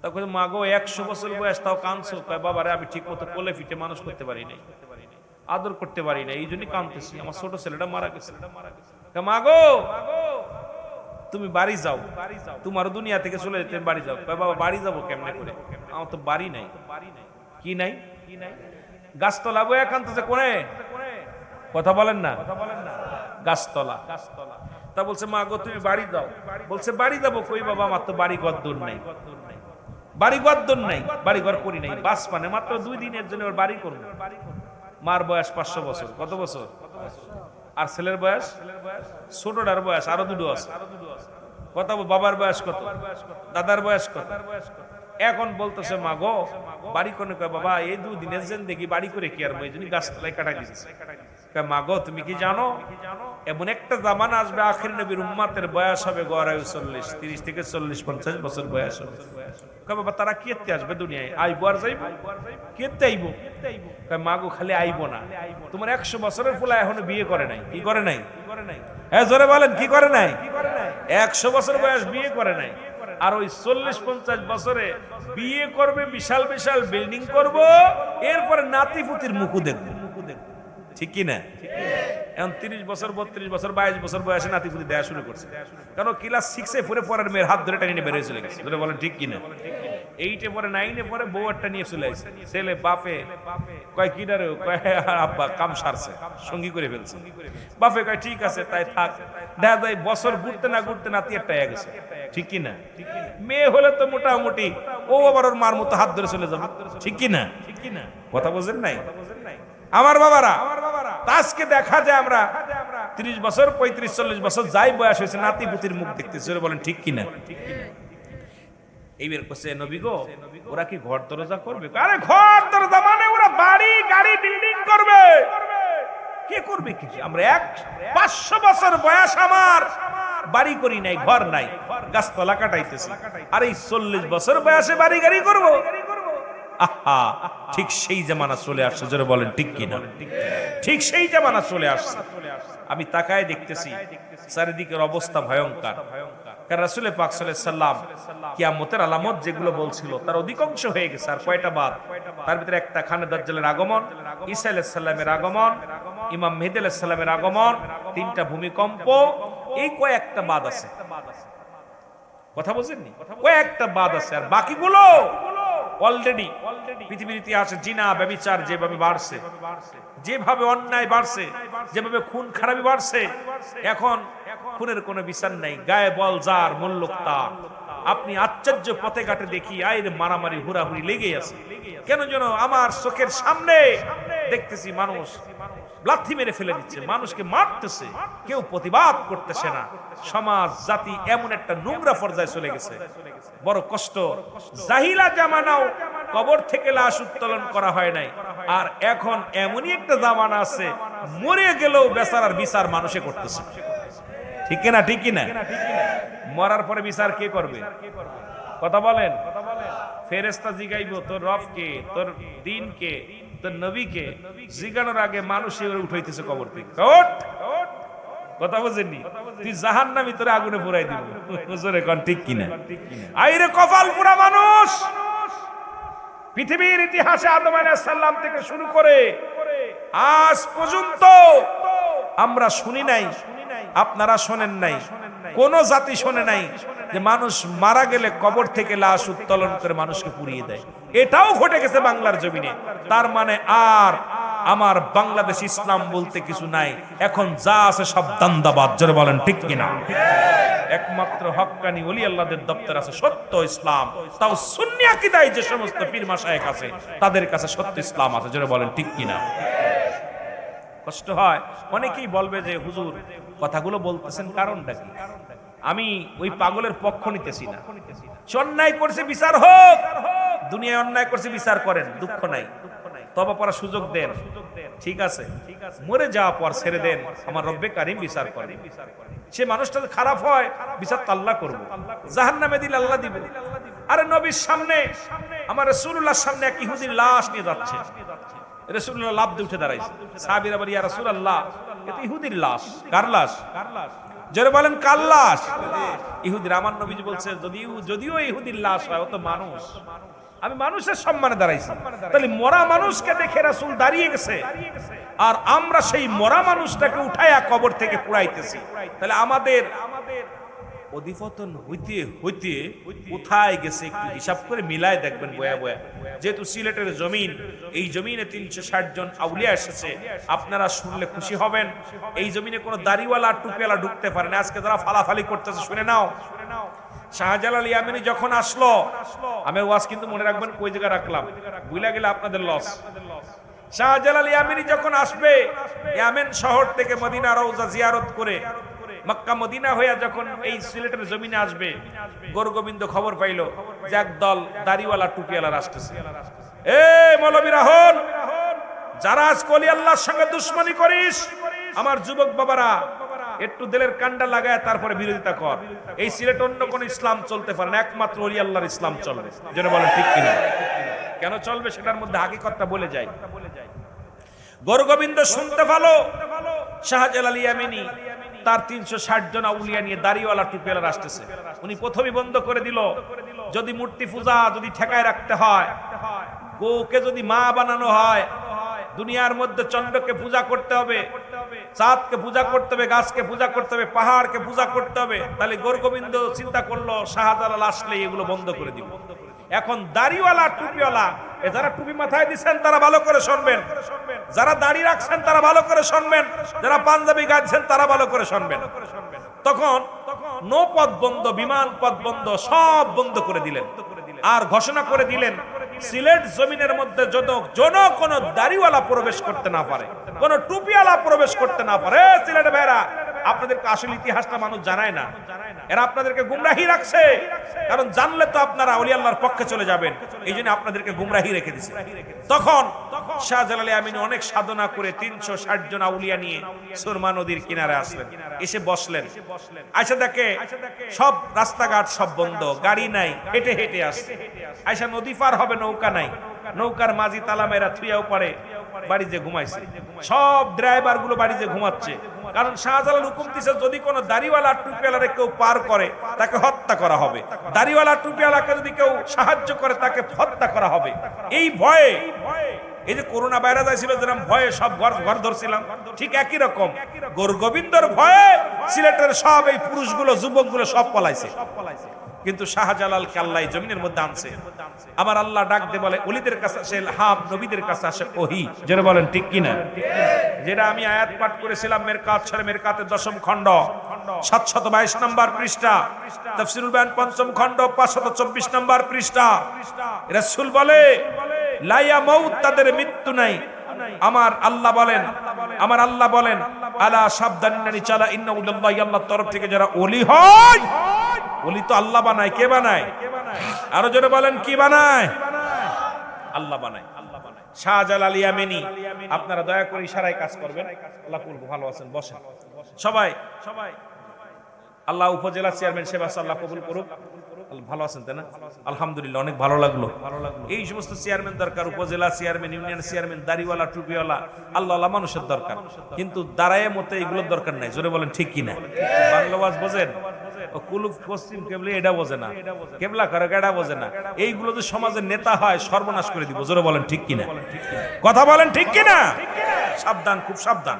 তখন মা গো 100 বছর বয়স, তাও কাঁদছো? কয় বাবা রে, আমি ঠিক মতো কোলে ফিটে মানুষ করতে পারি নাই, আদর করতে পারি না, এই জন্যই কাঁদতেছি, আমার ছোট ছেলেটা মারা গেছে। মা গো তুমি বাড়ি যাও, তোমার দুনিয়া থেকে চলে যেতে বাড়ি যাও। বাবা বাড়ি যাবো কেমনে করে, আমার তো বাড়ি নাই। কি নাই? গাছতলা বয়ে কাঁদতেছে। কোনে? কথা বলেন না। গাছতলা। তা বলছে মা গো তুমি বাড়ি যাও। বলছে বাড়ি যাবো কই বাবা, আমার তো বাড়ি ঘর দূর নাই, বাড়ি ঘর দূর নাই, বাড়ি ঘর করি নাই, বাস মানে মাত্র 2 দিনের জন্য ওর বাড়ি করবো। মার বয়স 500 বছর। কত বছর? আর ছেলের বয়স, ছোটটার বয়স আরো 2 আছে। কত? বাবার বয়স কত? দাদার বয়স কত? এখন বলতেছে মা গো বাড়ি কোনে? কয় বাবা এই 2 দিনের জিন্দেগি বাড়ি করে কি আর এই জন্য গাছতলায় কাটা দিয়েছে। কয় মা গো তুমি কি জানো, এমন একটা জামানা আসবে আখির নবীর উম্মতের বয়স হবে গড় আয়ু 40, 30 থেকে 40, 50 বছর বয়স হবে। কয় বাবা তারা কেতে আসবে দুনিয়ায়? আইবো আর যাইবো? কেতে আইবো? কয় মা গো খালি আইবো না, তোমার 100 বছরের ফুলা এখনো বিয়ে করে নাই। কি করে নাই? হ্যাঁ জোরে বলেন, কি করে নাই? 100 বছর বয়স বিয়ে করে নাই, আর ওই 40-50 বছরে বিয়ে করবে, বিশাল বিশাল বিল্ডিং করব, এরপরে নাতি পুতির মুখও দেখবো। ঠিক কি না? এখন 30 বছর 32 বছর 22 বছর বয়সে নাতি পুতি দেয়া শুরু করছে, কারণ ক্লাস 6-এ পরে পরের মেয়ের হাত ধরে টেনে বেরিয়ে চলে গেছে। বলেন ঠিক কিনা? 8-এ পরে 9-এ পরে বউ একটা নিয়ে চলে আসছে। ছেলে বাপে কয় কি ডারে, কয় আব্বা কাম সারছে, সঙ্গী করে ফেলছে। বাপে কয় ঠিক আছে তাই থাক। দেখা যায় বছর ঘুরতে না ঘুরতে নাতি একটা হয়ে গেছে। ঠিক কিনা? মেয়ে হলে তো মোটামুটি ও আবার ওর মার মতো হাত ধরে চলে যাবে। ঠিক কিনা? কথা বোঝেন নাই আমার বাবারা? আজকে দেখা যায় আমরা 30 বছর 35-40 বছর যাই বয়স হয়েছে, নাতি পুতির মুখ দেখতেছি। বলেন ঠিক কিনা? এইবার কোসে নবী গো ওরা কি ঘর দরজা করবে? আরে ঘর দরজা মানে ওরা বাড়ি গাড়ি বিল্ডিং করবে। কি করবে? কি আমরা 500 বছর বয়স আমার, বাড়ি করি নাই, ঘর নাই, গাছতলা কাটাইতেছি। আর এই 40 বছর বয়সে বাড়ি গাড়ি করব? আহা, ঠিক সেই জামানা চলে আসছে। জোরে বলেন ঠিক কিনা? ঠিক সেই জামানা চলে আসছে। আমি তাকায় দেখতেছি চারিদিকের অবস্থা ভয়ঙ্কর। কারণ রাসূল পাক সাল্লাল্লাহু আলাইহি সাল্লাম কিয়ামতের আলামত যেগুলো বলছিল তার অধিকাংশ হয়ে গেছে। আর কয়টা বাদ? তার ভিতরে একটা খানে দাজ্জালের আগমন, ঈসা আলাইহিস সালামের আগমন, ইমাম মেহেদী আলাইহিস সালামের আগমন, 3টা ভূমিকম্প, এই কয়েকটা বাদ আছে। কথা বুঝেননি? কয়েকটা বাদ আছে, আর বাকিগুলো অলরেডি পৃথিবীর ইতিহাসে জিনা ব্যভিচার যেভাবে বাড়ছে, যেভাবে অন্যায় বাড়ছে, যেভাবে খুন খারাপি বাড়ছে, এখন খুনের কোনো বিচার নাই, গায়ে বল যার মূল্যক তার। আপনি আশ্চর্য পথে ঘাটে দেখি আইর মারামারি হুড়াহুড়ি লেগে আছে। কেন যেন আমার চোখের সামনে দেখতেছি মানুষ লাথি মেরে ফেলে দিচ্ছে, মানুষকে মারতেছে, কেউ প্রতিবাদ করতেছে না। সমাজ জাতি এমন একটা নোংরা পর্যায়ে চলে গেছে, বড় কষ্ট। জাহিলা জামানাও কবর থেকে লাশ উত্তোলন করা হয় নাই, আর এখন এমনই একটা জামানা আছে মরে গেলেও বেচারার বিচার মানুষে করতেছে। ঠিক কিনা? ঠিক কিনা? মরার পরে বিচার কে করবে? কথা বলেন। ফেরেশতা জিগাইব তোর রব কে, তোর দিন কে, তোর নবী কে। জিগানোর আগে মানুষই উঠাইতেছে কবর থেকে। কথা বুঝেননি? তুই জাহান্নামী, তোরে আগুনে পুরাই দিব। জোরে কোন ঠিক কিনা? আইরে কপাল পুরা মানুষ। পৃথিবীর ইতিহাসে আদম আলাইহিস সালাম থেকে শুরু করে আজ পর্যন্ত আমরা শুনি নাই, আপনারা শোনেন নাই, কোন জাতি শোনে নাই যে মানুষ মারা গেলে কবর থেকে লাশ উত্তোলন করে মানুষকে পুড়িয়ে দেয়। এটাও ঘটে গেছে বাংলার জমিনে। তার মানে আর আমার বাংলাদেশ ইসলাম বলতে কিছু নাই, এখন যা আছে সব দান্দাবাদ। জোরে বলেন ঠিক কিনা? একমাত্র হক্কানি ওলি আল্লাহদের দপ্তর আছে সত্য ইসলাম, তাও সুন্নি আকীদায় যে সমস্ত পীর মাশায়েখ আছে তাদের কাছে সত্য ইসলাম আছে। জোরে বলেন ঠিক কিনা? কষ্ট হয়, অনেকেই বলবে যে হুজুর কথাগুলো বলতেছেন কারণটা কি? আমি ওই পাগলের পক্ষ নিতেছি না। অন্যায় করছে বিচার হোক, দুনিয়ায় অন্যায় করছে বিচার করেন, দুঃখ নাই, তবা পড়ার সুযোগ দেন, ঠিক আছে, মরে যাওয়া পর ছেড়ে দেন, আমার রব্বে কারিম বিচার করে। সে মানুষটা খারাপ হয়, বিচার তো আল্লাহ করবো, জাহান্নামে দিলে আল্লাহ দিবে। আরে নবীর সামনে, আমার রাসূলুল্লাহর সামনে এক ইহুদির লাশ নিয়ে যাচ্ছে, রাসূলুল্লাহ লাফ দিয়ে উঠে দাঁড়াইছে, সাহাবীরা বলে ইয়া রাসূলুল্লাহ এটা ইহুদির লাশ। কার লাশ? জোরে বলেন কার লাশ? ইহুদির। আমার নবীজি বলছে যদিও ইহুদির লাশ হয়, ও তো মানুষ, আমি মানুষের সম্মানে দাঁড়াইছি। তাহলে মরা মানুষকে দেখে রাসূল দাঁড়িয়ে গেছে, আর আমরা সেই মরা মানুষটাকে উঠায়া কবর থেকে পুড়াইতেছি। তাহলে আমাদের অধিপতন হইতে হইতে কোথায় গেছে একটু হিসাব করে মিলায় দেখবেন বয়া বয়া। যেহেতু সিলেটের জমিন, এই জমিনে 360 জন আউলিয়া এসেছে, আপনারা শুনলে খুশি হবেন। এই জমিনে কোনো দাড়িওয়ালা টুপিওয়ালা ঢুকতে পারে না। আজকে যারা ফালাফালি করতেছে শুনে নাও, শাহজালাল ইয়ামানি যখন আসলো, আমি ওয়াজ কিন্তু মনে রাখবেন কই জায়গা রাখলাম, ভুলে গেলে আপনাদের লস। শাহজালাল ইয়ামানি যখন আসবে, ইয়ামেন শহর থেকে মদিনা রওজা জিয়ারত করে মক্কা মদিনা হইয়া যখন এই সিলেটের জমিনে আসবে, গোরগোবিন্দ খবর পাইল যে একদল দাড়িওয়ালা টুপিওয়ালা আসতেছে। এই মৌলবীরা হন, যারা আজ ওলি আল্লাহর সঙ্গে দুশমনি করিস, আমার যুবক বাবারা একটু দিলের কান্ডা লাগায় তারপরে বিরোধিতা কর। এই সিলেট অন্য কোন ইসলাম চলতে পারে না, একমাত্র ওলি আল্লাহর ইসলাম চলবে। যেন বলেন ঠিক কিনা? কেন চলবে সেটার মধ্যে হাকিকতটা বলে যায়। গোরগোবিন্দ শুনতে ভালো, শাহজালাল ইয়ামানি তার 360 জন আউলিয়া নিয়ে দাড়িওয়ালা টুপিওয়ালা আসতেছে। উনি প্রথমে বন্ধ করে দিল, যদি মূর্তি পূজা যদি ঠেকায় রাখতে হয়, গোকে যদি মা বানানো হয়, দুনিয়ার মধ্যে চন্দ্রকে পূজা করতে হবে, চাঁদকে পূজা করতে হবে, গাছকে পূজা করতে হবে, পাহাড়কে পূজা করতে হবে, তাহলে গোরগোবিন্দ চিন্তা করলো শাহজালাল আসলে এগুলো বন্ধ করে দিব। এখন দাড়িওয়ালা টুপিওয়ালা, যারা টুপি মাথায় দিচ্ছেন তারা ভালো করে শুনবেন, যারা দাড়ি রাখছেন তারা ভালো করে শুনবেন, যারা পাঞ্জাবি গাইছেন তারা ভালো করে শুনবেন। তখন নৌপথ বন্ধ, বিমান পথ বন্ধ, সব বন্ধ করে দিলেন, আর ঘোষণা করে দিলেন সিলেট জমিনের মধ্যে যেন কোন দাড়িওয়ালা প্রবেশ করতে না পারে, কোন টুপিওয়ালা প্রবেশ করতে না পারে। সিলেট ভাইরা, আপনাদেরকে আসল ইতিহাসটা মানুষ জানায় না, এরা আপনাদেরকে গুমরাহি রাখছে, কারণ জানলে তো আপনারা ওলি আল্লাহর পক্ষে চলে যাবেন, এই জন্য আপনাদেরকে গুমরাহি রেখে দিছে। তখন শাহজালাল ইয়ামানি অনেক সাধনা করে 360 জন আউলিয়া নিয়ে সুরমা নদীর কিনারে আসলেন, এসে বসলেন। আয়সা দেখে সব রাস্তাঘাট সব বন্ধ, গাড়ি নাই, হেঁটে হেঁটে আসছে। আয়সা নদী পার হবে, নৌকা নাই, নৌকার মাঝি তালা মেরা থুইয়াও পারে বাড়ি যে ঘুমাইছে, সব ড্রাইভার গুলো বাড়ি যে ঘুমাচ্ছে। কারণ শাহজালাল হুকুম দিছে যদি কোনো দাড়িওয়ালা টুপিওয়ালারে কেউ পার করে তাকে হত্যা করা হবে, দাড়িওয়ালা টুপিওয়ালাকে যদি কেউ সাহায্য করে তাকে হত্যা করা হবে। এই ভয়ে, এই যে করোনা ভাইরাস আসছিল যেরকম ভয়ে সব ঘর ধরছিলাম, ঠিক একই রকম গোরগোবিন্দর ভয়ে সিলেটের সব এই পুরুষগুলো যুবকগুলো সব পলাইছে। কিন্তু শাহজালাল আল্লাহ জমিনের মধ্যে আনছে। আমার আল্লাহ ডাক দিয়ে বলে ওলিদের কাছে আসে ইলহাম, নবীদের কাছে আসে ওহী। যারা বলেন ঠিক কিনা? যেটা আমি আয়াত পাঠ করেছিলাম মেরকাত সূরা মেরকাতের 10ম খণ্ড 722 নম্বর পৃষ্ঠা, তাফসীরুল বায়ান 5ম খণ্ড 524 নম্বর পৃষ্ঠা। রাসূল বলে লা ইয়ামউত, তাদের মৃত্যু নাই। আমার আল্লাহ বলেন আলা সাবধান, ইন্নানি চালা ইন্না উল্লাহি, আল্লাহর তরফ থেকে যারা ওলি হয়, ওলি তো আল্লাহ বানায়। কে বানায়? আরো জোরে বলেন কি বানায়? আল্লাহ বানায়। শাহজালাল ইয়ামানি, আপনারা দয়া করে ইশারায় কাজ করবেন। আল্লাহ কবুল। ভালো আছেন, বসেন সবাই। আল্লাহ উপজেলা চেয়ারম্যান সেবা আল্লাহ কবুল করুক। ভালো আছেন তাই না? আলহামদুলিল্লাহ, অনেক ভালো লাগলো। এই সমস্ত চেয়ারম্যান দরকার, উপজেলা চেয়ারম্যান, ইউনিয়ন চেয়ারম্যান, দাড়িওয়ালা টুপিওয়ালা আল্লাহ মানুষের দরকার, কিন্তু দাঁড়ায় মতে এগুলোর দরকার নাই। জোরে বলেন ঠিক কিনা? বাংলা ওয়াজ বোঝেন? কুলুফ পশ্চিম কেবলা এটা বোঝে না, কেবলা করে এটা বোঝে না। এইগুলো যে সমাজের নেতা হয় সর্বনাশ করে দিব। জোরে বলেন ঠিক কিনা? কথা বলেন ঠিক কিনা? সাবধান, খুব সাবধান।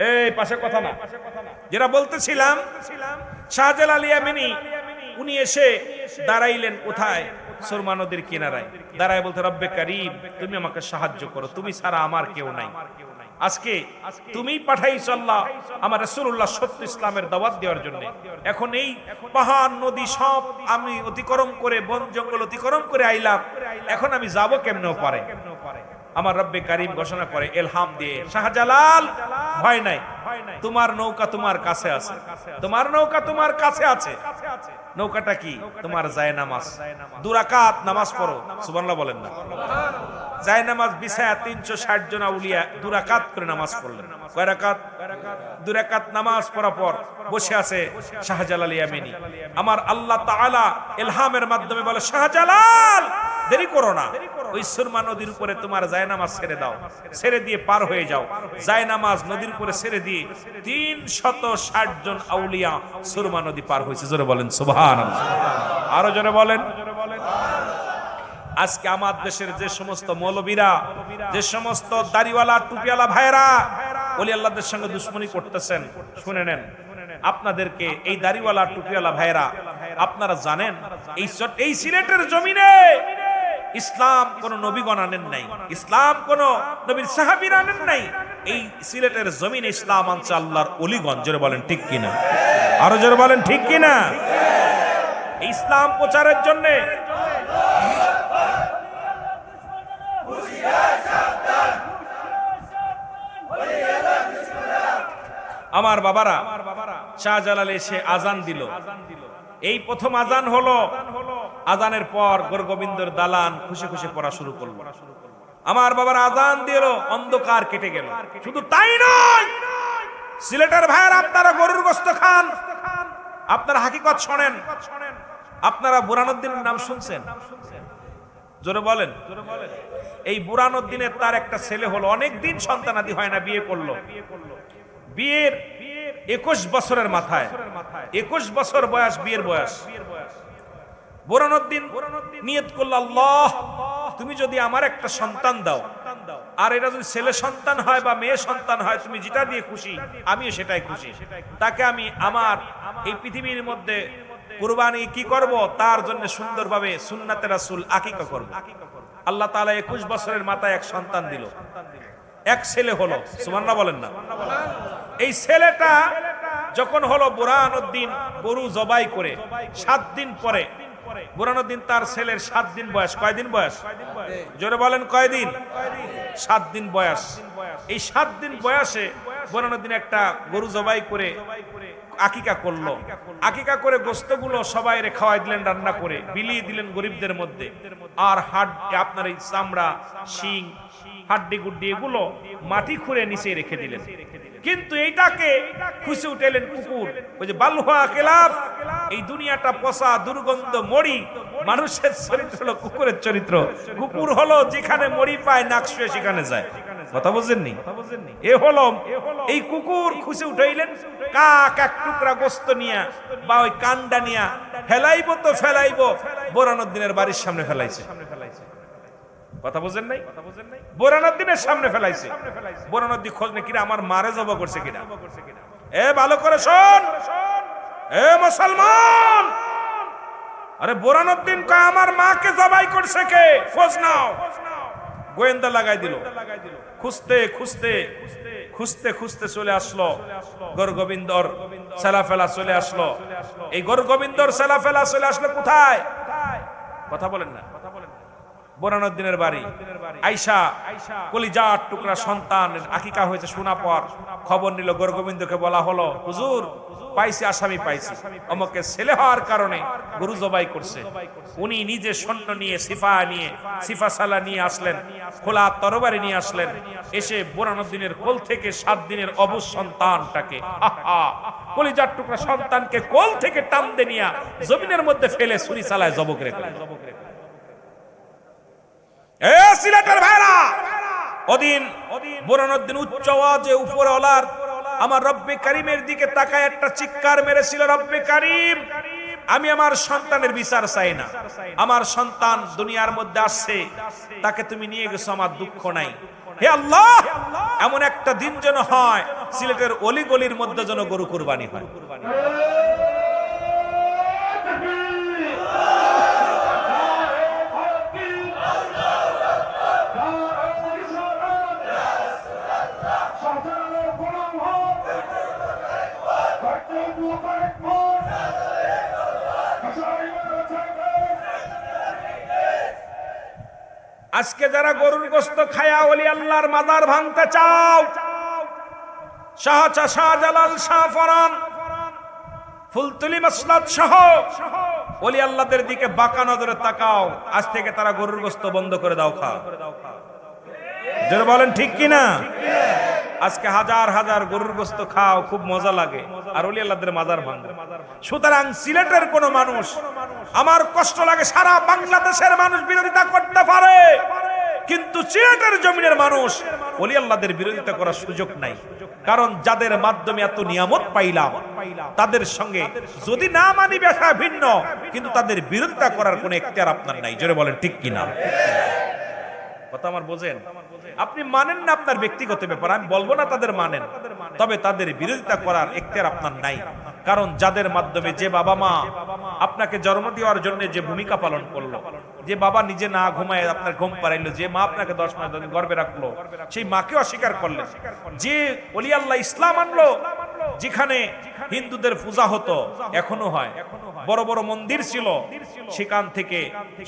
এই পাশে কথা না, যেটা বলতেছিলাম, শাহজালাল ইয়ামানি উনি এসে দাঁড়াইলেন কোথায়? সুরমা নদীর কিনারায় দাঁড়ায় বলতে, রব্বে কারীম, তুমি আমাকে সাহায্য করো, তুমি ছাড়া আমার কেউ নাই। আজকে তুমি পাঠাইছো আল্লাহ আমার রাসূলুল্লাহ সত্য ইসলামের দাওয়াত দেওয়ার জন্য। এখন এই পাহাড় নদী সব আমি অতিক্রম করে, বন জঙ্গল অতিক্রম করে আইলাম, এখন আমি যাব কেমনে পারে? আমার রব্বে কারীম ঘোষণা করে ইলহাম দিয়ে, শাহজালাল ভয় নাই, তোমার নৌকা তোমার কাছে আছে, তোমার নৌকা তোমার কাছে আছে। নৌকাটা কি? তোমার জায়নামাজ। 2 রাকাত নামাজ পড়ো, সুবহানাল্লাহ বলেন না? জায়নামাজ বিছায়া 360 জন আউলিয়া 2 রাকাত করে নামাজ পড়লেন। কয় রাকাত? 2 রাকাত নামাজ পড়ার পর বসে আছে শাহজালাল ইয়ামানি। আমার আল্লাহ তাআলা ইলহামের মাধ্যমে বলে, শাহজালাল দেরি করো না, ওই সুরমা নদীর উপরে তোমার জায়নামাজ ছেড়ে দাও, ছেড়ে দিয়ে পার হয়ে যাও। জায়নামাজ নদীর উপরে ছেড়ে দিয়ে 360 জন আউলিয়া সুরমা নদী পার হয়েছে। জোরে বলেন সুবহানাল্লাহ। আরো জোরে বলেন। আজকে আমার দেশের যে সমস্ত মৌলবীরা, যে সমস্ত দাড়িওয়ালা টুপিওয়ালা ভাইরা ওলি আল্লাহদের সঙ্গে দুশমনি করতেছেন, শুনে নেন, আপনাদেরকে এই দাড়িওয়ালা টুপিওয়ালা ভাইরা, আপনারা জানেন এই সিলেটের জমিনে ইসলাম কোন নবীগণ আনেন নাই, ইসলাম কোন নবীর সাহাবীরা আনেন নাই। এই সিলেটের জমিনে ইসলাম আনছে আল্লাহর ওলিগণ। জোরে বলেন ঠিক কিনা? আরো জোরে বলেন ঠিক কিনা? ইসলাম প্রচারের জন্য আমার বাবারা শাহজালাল এসে আজান দিল। এই প্রথম আজান হলো, আজানের পর গোরগোবিন্দর দালান খুশি খুশি পড়া শুরু করলো। আমার বাবার আজান দিল, অন্ধকার কেটে গেল। শুধু তাই নয়, সিলেটের ভাইয়ের আপনারা গরুর গোশত খান, আপনারা হাকিকত শোনেন, আপনারা বুরহানুদ্দিনের নাম শুনছেন? জোরে বলেন। এই বুরহানুদ্দিনের তার একটা ছেলে হলো, অনেকদিন সন্তানাদি হয় না, বিয়ে করলো। বিয়ের 21 বছরের মাথায়, 21 বছর বয়স, বিয়ের বয়স। বুরহানুদ্দিন নিয়ত করল, আল্লাহ তুমি যদি আমার একটা সন্তান দাও, আর এটা যদি ছেলে সন্তান হয় বা মেয়ে সন্তান হয়, তুমি যেটা দিয়ে খুশি আমিও সেটাই খুশি। তাকে আমি আমার এই পৃথিবীর মধ্যে কুরবানি কি করব, তার জন্য সুন্দরভাবে সুন্নাতে রাসূল আকিকা করব। আল্লাহ তাআলা 21 বছরের মাথায় এক সন্তান দিল, এক ছেলে হলো। সুবহানাল্লাহ বলেন না? এই ছেলেটা যখন হলো, বুরহানুদ্দিন গরু জবাই করে 7 দিন পরে, বুরহানুদ্দিন তার ছেলের 7 দিন বয়স। কয়দিন বয়স? জোরে বলেন কয়দিন? 7 দিন বয়স। এই 7 দিন বয়সে বুরহানুদ্দিন একটা গরু জবাই করে আকিকা করলো। আকিকা করে গোশতগুলো সবাইরে খাওয়াই দিলেন, রান্না করে বিলিয়ে দিলেন গরিবদের মধ্যে। আর আপনার এই চামড়া, শিং, হাড্ডি গুড্ডি এগুলো মাটি খুঁড়ে নিচে রেখে দিলেন। কিন্তু এইটাকে খুশি উঠাইলেন কুকুর। ওই যে বালহুয়া খেলাফ, এই দুনিয়াটা পচা দুর্গন্ধ মরি, মানুষের চরিত্র হলো কুকুরের চরিত্র। কুকুর হলো যেখানে মরি পায় নাক শুয়ে সেখানে যায়। কথা বুঝেননি? এ হলো এই কুকুর। খুশি উঠাইলেন, কাক এক টুকরা গোশত নিয়া বা ওই কান্ডা নিয়া ফেলাইবো তো ফেলাইবো, বুরহানুদ্দিনের বাড়ির সামনে ফেলাইছে। কথা বুঝেন নাই? বুরহানুদ্দিনের সামনে ফেলাইছে। বুরহানুদ্দিন খোঁজ নেই, কিনা আমার মারে জবা করছে কিনা। এ ভালো করে শোন, এ মুসলমান, আরে বুরহানুদ্দিন কয় আমার মাকে জবাই করছে কে, খোঁজ নাও। গোয়েন্দা লাগাই দিল। খুঁজতে খুঁজতে খুঁজতে খুঁজতে চলে আসলো গোরগোবিন্দর সেলাফেলা চলে আসলো। এই গোরগোবিন্দর সেলাফেলা চলে আসলো কোথায়? কথা বলেন না? বুরহানুদ্দিনের বাড়ি। আয়েশা কলিজার টুকরা সন্তান আকিকা হয়েছে শোনা পর খবর নিল, গোরগোবিন্দকে বলা হলো, হুজুর পাইছি, আসামি পাইছি, আমাকে ছেলে হওয়ার কারণে গরু জবাই করছে। উনি নিজে সৈন্য নিয়ে, সিফা সালা নিয়ে আসলেন, খোলা তরবারি নিয়ে আসলেন। এসে বুরহানুদ্দিনের কোল থেকে 7 দিনের অবুজ সন্তানটাকে, কলিজার টুকরা সন্তানকে কোল থেকে টানতে নিয়ে জমিনের মধ্যে ফেলে ছুরি চালায় জবক রেখে। এ সিলেটের ভাইরা, ওদিন বুরহানুদ্দিন উচ্চ আওয়াজে উপরওয়ালার আমার রব্বে কারীমের দিকে তাকায় একটা চিৎকার মেরেছিল, রব্বে কারীম, আমি আমার সন্তানের বিচার চাই না। আমার সন্তান দুনিয়ার মধ্যে আসছে, তাকে তুমি নিয়ে গেছো, আমার দুঃখ নাই। হে আল্লাহ, এমন একটা দিন যেন হয় সিলেটের অলি গলির মধ্যে যেন গরু কুরবানি হয়। আজকে যারা গরুর গোশত খায়া ওলি আল্লাহর মাজার ভাঙতে চাও, শাহজালাল, শাহ ফরান, ফুলতুলি মাসলাত সহ ওলি আল্লাহদের দিকে বাঁকা নজরে তাকাও। আজ থেকে তারা গরুর গোশত বন্ধ করে দাও খাও। যারা বলেন ঠিক কিনা? আজকে হাজার হাজার গরুর গোশত খাও, খুব মজা লাগে, আর ওলি আল্লাহদের মাজার ভাঙবে। সুতরাং সিলেটের কোন মানুষ, আমার কষ্ট লাগে, সারা বাংলাদেশের মানুষ বিরোধিতা করতে পারে, কিন্তু সিলেটের জমিনের মানুষ ওলি আল্লাহদের বিরোধিতা করার সুযোগ নাই। কারণ যাদের মাধ্যমে এত নিয়ামত পাইলাম, তাদের সঙ্গে যদি না মানি ব্যাখ্যা ভিন্ন, কিন্তু তাদের বিরোধিতা করার কোনো এখতিয়ার আপনার নাই। জোরে বলেন ঠিক কিনা? কথা আমার বোঝেন? আপনি মানেন না, আপনার ব্যক্তিগত ব্যাপার, আমি বলবো না তাদের মানেন, তবে তাদের বিরোধিতা করার এখতিয়ার আপনার নাই। কারণ যাদের মাধ্যমে যে বাবা মা আপনাকে জন্ম দেওয়ার জন্য যে ভূমিকা পালন করলো, যে বাবা নিজে না ঘুমায় আপনার ঘুম পাড়াইলো, যে মা আপনাকে 10 মাস গর্ভে রাখলো, সেই মাকে অস্বীকার করলেন। যে ওলি আল্লাহ ইসলাম আনলো, যেখানে হিন্দুদের পূজা হতো, এখনো হয়, বড় বড় মন্দির ছিল, সেখান থেকে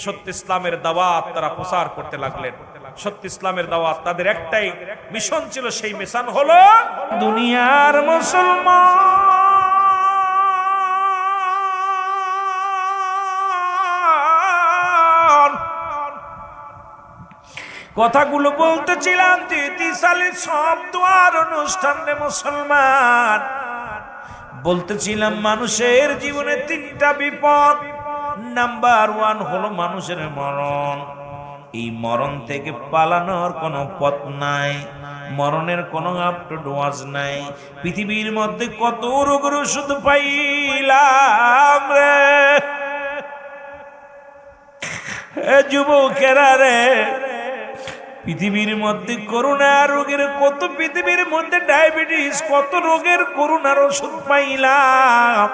সত্য ইসলামের দাওয়াত তারা প্রচার করতে লাগলেন। সত্য ইসলামের দাওয়াত তাদের একটাই মিশন ছিল, সেই মিশন হলো দুনিয়ার মুসলমান। কথাগুলো বলতেছিলাম 33 সালে সব দোয়ার অনুষ্ঠানে মুসলমান, বলতেছিলাম মানুষের জীবনে 3টা বিপদ। নাম্বার 1 হলো মানুষের মরণ। এই মরণ থেকে পালানোর কোনো পথ নাই, মরণের কোনো আপডোয়াজ নাই। পৃথিবীর মধ্যে কত রোগের ওষুধ পাইলাম রে যুবকেরা রে, পৃথিবীর মধ্যে করোনা রোগের কত, পৃথিবীর মধ্যে ডায়াবেটিস, কত রোগের করোনার ওষুধ পাইলাম।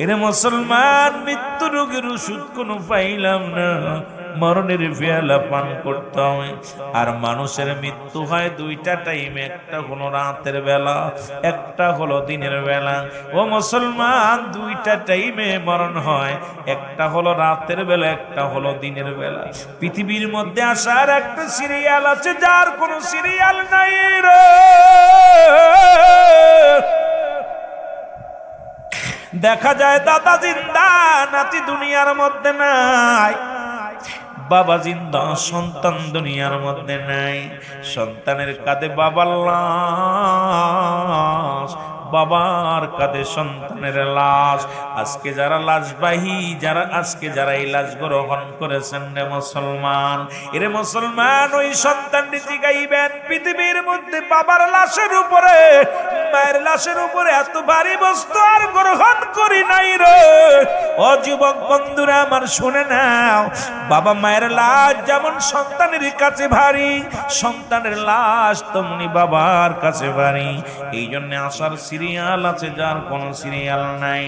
এরে মুসলমান, মৃত্যু রোগের ওষুধ কোনো পাইলাম না, মরণের পেয়ালা পান করতে হয়। আর মানুষের মৃত্যু হয় 2টা টাইমে, একটা হলো রাতের বেলা, একটা হলো দিনের বেলা। ও মুসলমান, 2টা টাইমে মরণ হয়, একটা হলো রাতের বেলা, একটা হলো দিনের বেলা। পৃথিবীর মধ্যে আসার একটা সিরিয়াল আছে, যার কোনো সিরিয়াল নাই রে। দেখা যায় দাদা জিন্দা, নাতি দুনিয়ার মধ্যে নাই, বাবা জিন্দা, সন্তান দুনিয়ার মধ্যে নাই। সন্তানের কাঁধে বাবার লাশ, বাবার কাঁধে সন্তানের লাশ। আজকে যারা লাশবাহী, আজকে যারা এই লাশ গ্রহণ করেছেন রে মুসলমান, এরে মুসলমান, ওই সন্তানটি জিগাইবেন পৃথিবীর মধ্যে বাবার লাশের উপরে, মায়ের লাশের উপরে এত ভারী বস্তু আর গ্রহণ করি নাই রে। ও যুবক বন্ধুরা আমার, শুনে নাও, বাবা মায়ের লাশ যেমন সন্তানের কাছে ভারী, সন্তানের লাশ তেমনি বাবার কাছে ভারী। এই জন্য আসার সিরিয়াল আছে, যার কোনো সিরিয়াল নাই।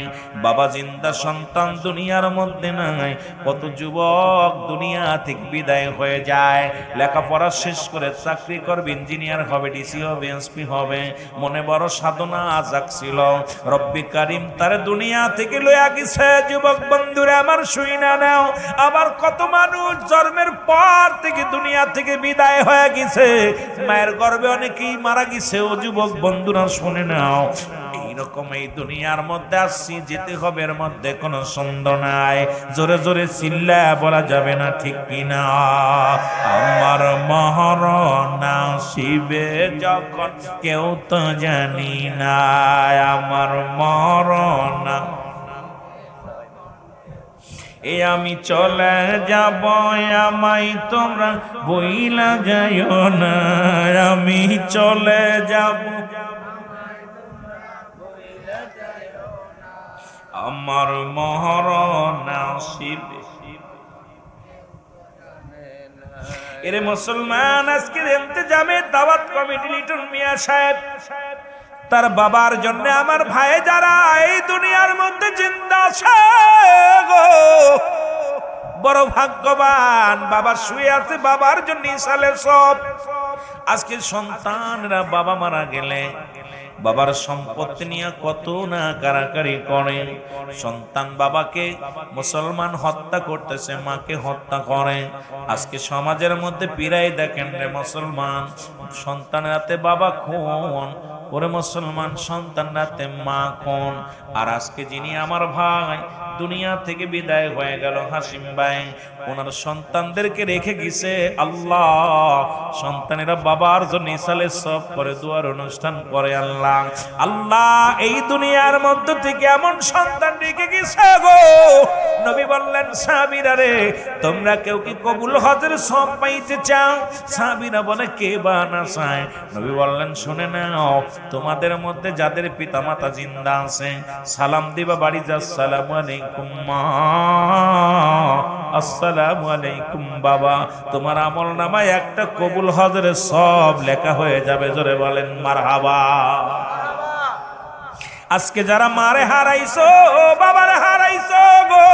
বাবা জিন্দা, সন্তান দুনিয়ার মধ্যে নাই। কত যুবক দুনিয়া থেকে বিদায় হয়ে যায়, লেখাপড়া শেষ করে চাকরি করবে, ইঞ্জিনিয়ার হবে, ডিসি হবে, এসপি হবে, মনে বড় সাধনা জাগছিল, রব্বি কারিম তারে দুনিয়া থেকে লইয়া গেছে। যুবক বন্ধুরা আমার, শুইনা নাও, আবার কত মানুষ জন্মের পর থেকে দুনিয়া থেকে বিদায় হয়ে গেছে, মায়ের গর্ভে অনেকেই মারা গেছে। ও যুবক বন্ধুরা শুনে নাও, এইরকম এই দুনিয়ার মধ্যে আসছি, যেতে হবে, এর মধ্যে কোনো সন্দেহ নাই। জোরে জোরে চিল্লা বলা যাবে না, ঠিক কিনা? আমার মরণ আসিবে যখন কেউ তো জানি না, আমার মরণ আমি চলে যাব, আমায় তোমরা বইলা যাইও না, আমি চলে যাব, আমার মরণ আসিবে। এরে মুসলমান, আজকে ইন্তেজামে দাওয়াত কমিটি লিটন মিয়া সাহেব তার বাবার জন্য, আমার ভাই যারা এই দুনিয়ার মধ্যে জিন্দা আছে গো, বড় ভাগ্যবান। বাবা শুয়ে আছে, বাবার জন্য ইসালে সব। আজকে সন্তানরা বাবা মারা গেলে বাবার সম্পত্তি নিয়ে কত না কারাকারি করে। সন্তান বাবাকে, মুসলমান হত্যা করতেছে, মাকে হত্যা করে। আজকে সমাজের মধ্যে পীড়াই দেখেন রে মুসলমান, সন্তানের হাতে বাবা খুন, ওরে মুসলমান সন্তান রাতে মা কোন। আর আজকে যিনি আমার ভাই দুনিয়া থেকে বিদায় হয়ে গেল, হাসিম ভাই, ওনার সন্তানদেরকে রেখে গেছে আল্লাহ। সন্তানেরা বাবার জন্য ইসালে সব করে, দুয়ার অনুষ্ঠান করে। আল্লাহ আল্লাহ এই দুনিয়ার মধ্য থেকে এমন সন্তান রেখে গেছে গো, নবী বললেন সাহাবীরা রে, তোমরা কেউ কি কবুল হজের সব পাইতে চাও? সাহাবীরা বলে কে বা না চায়? নবী বললেন শুনে নাও, তোমাদের মধ্যে যাদের পিতামাতা জিন্দা আছে সালাম দিবা বাড়ি যা, আসসালামু আলাইকুম মা, আসসালামু আলাইকুম বাবা। তোমার আমল নামায় একটা কবুল হজের সব লেখা হয়ে যাবে। জোরে বলেন মারহাবা। আজকে যারা মারে হারাইছো, বাবারে হারাইছো গো,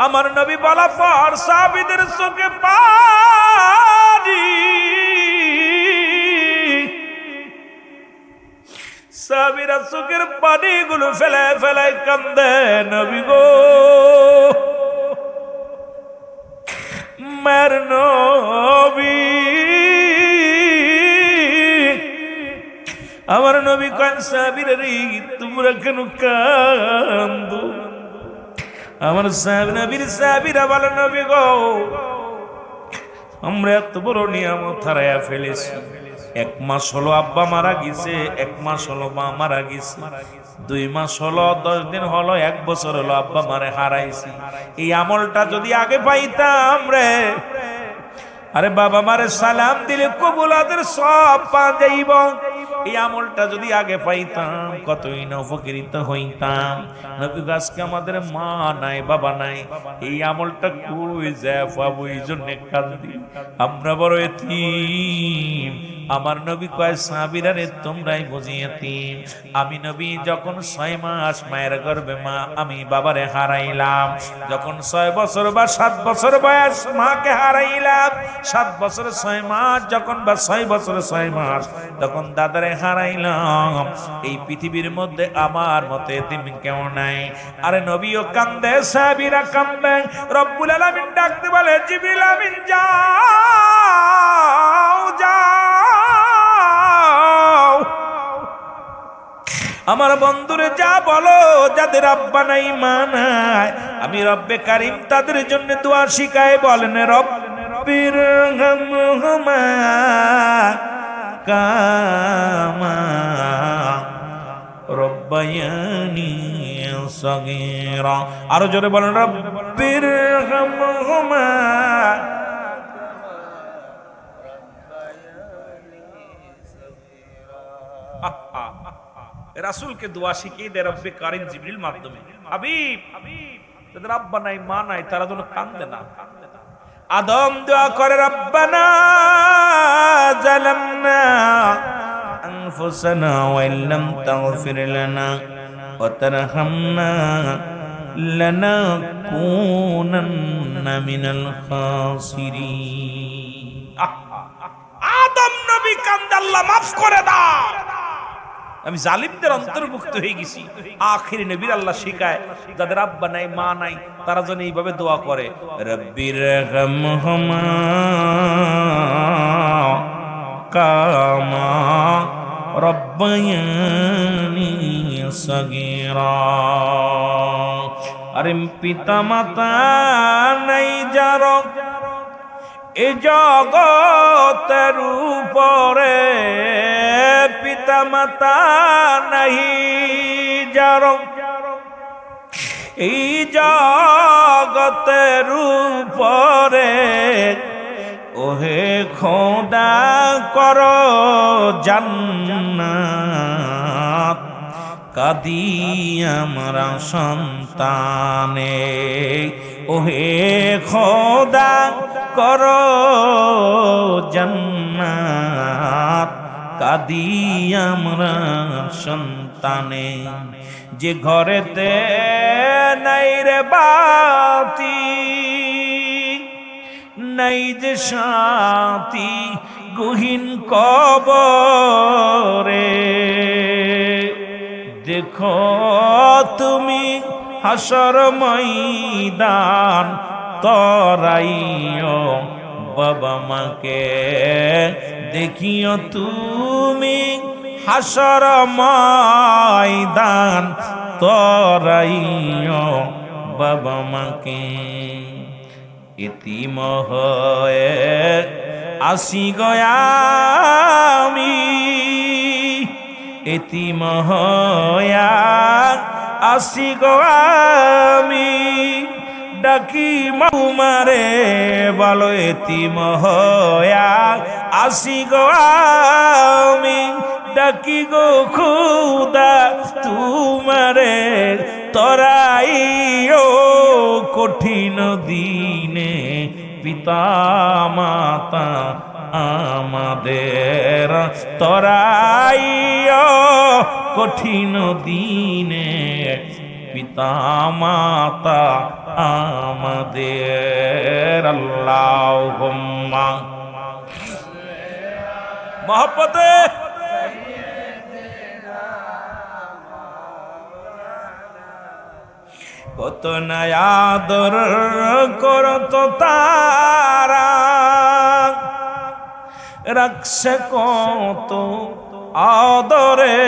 আমার নবী বলা পর সাহাবীদের চোখে পানি, সাহাবীরা চোখের পানিগুলো ফেলে ফেলে কান্দে। নবী গো, মার নবী, আমার নবী কন সাহাবীরা রে তোমরা কেন কান্দো? আমার নবীর সাহাবীরা বলে নবী গো, আমরা এত বড় নিয়ামত হারাইয়া ফেলেছি। 1 মাস হলো আব্বা মারা গেছে, 1 মাস হলো মা মারা গেছে, 2 মাস হলো, 10 দিন হলো, 1 বছর হলো আব্বা মারে হারাইছি। এই আমলটা যদি আগে পাইতাম রে, আরে বাবা মারে সালাম দিলে কবুলাদের সব পা যাইব। এই আমলটা যদি আগে পাইতাম কতই না উপকৃত হইতাম। নবী আজকে আমাদের মা নাই, বাবা নাই, এই আমলটা কই যায় পাবো? এই জন্য কান্দি, আমরা বড় এতিম। আমার নবী কয় সাহাবীরা রে তোমরাই বুঝি এতিম। আমি নবী যখন 6 মাস মায়ের গর্ভে মা আমি বাবারে হারাইলাম, যখন 6 বছর বা 7 বছর বয়স মাকে হারাইলাম, 7 বছর 6 মাস যখন বা 6 বছর 6 মাস তখন দাদারে হারাইলাম। এই পৃথিবীর মধ্যে আমার মতো এতিম কেউ নাই। আরে নবীও কান্দে, সাহাবীরা কান্দে। রব্বুল আলামিন ডাকতে বলে জিবরিল আমিন যাও যাও, আমার বন্ধুরে যা বলো, যাদের আব্বা নাই মা নাই, আমি রব্বে কারিম তাদের জন্য দোয়া শিখায়। বলেন রব্বির হামহুমা কামা রব্বায়ানি সগীরা। আরো জোরে বলেন রব্বির হামহুমা। রাসূলকে দোয়া শিখিয়ে দেয় রব্বে কারিম জিবরিল মাধ্যমে। হাবিব, যাদের আব্বা নাই মা নাই তারা যেন কান্দে না। আদম দোয়া করে রব্বানা জালামনা আনফুসানা ওয়া ইল্লাম তাগফির লানা ওয়া তারহামনা লানাকুনান্না মিনাল খাসিরিন। আদম নবী কান্দে, আল্লাহ মাফ করে দাও, আমি জালিমদের অন্তর্ভুক্ত হয়ে গেছি। আখিরি নবীর আল্লাহ শিখায় যাদের আব্বা নাই মা নাই তারা যেন এইভাবে দোয়া করে, রব্বির হামহুমা কামা রব্বায়ানি সগীরা। আরে পিতা মাতা নাই যার এ জগতের উপরে, পিতা মাতা নাহি যার এই জগতের উপরে, ওহে খোদা কর জান্নাত কাদি আমরা সন্তানে, ওহে খোদা কর জান্নাত কাদি আমরা সন্তানে। যে ঘরেতে নাই রে বাতি, নাই যে শান্তি, গহীন কবরে দেখো তুমি হাসর ময়দান তরাইও বাবা মাকে দেখিও তুমি হাসর ময়দান তরাইও বাবা মাকে ইতিম হয়ে আসি গয়ামি ইতিম হয়া আসি গয়ামি ডাকি মারে বলো ইতিম হয়া আসি গয়ামি ডাকি গো খুদা তুমারে তরাইও কঠিন দিনে পিতা মাতা আমাদের তরাইও কঠিন দিনে পিতা মাতা আমাদের আল্লাহুম্মা মহব্বতে কত নয়াদর করত তারা রাখছে কত আদরে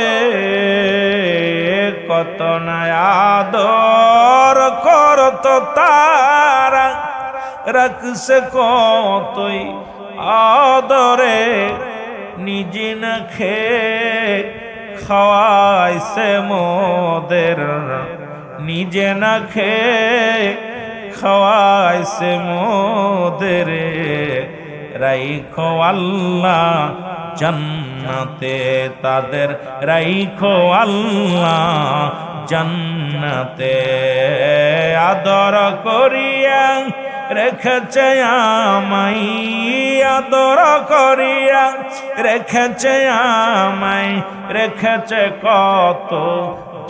কত নয়াদর করত তারা রাখছে কতই আদরে নিজে না খেয়ে খাওয়াইছে মোদের নিজে না খেয়ে খাওয়াইছে মোদের রাইখো আল্লাহ জান্নাতে তাদের রাইখো আল্লাহ জান্নাতে আদর করিয়া রেখেছে আমায় আদর করিয়া রেখেছে আমায় রেখেছে কত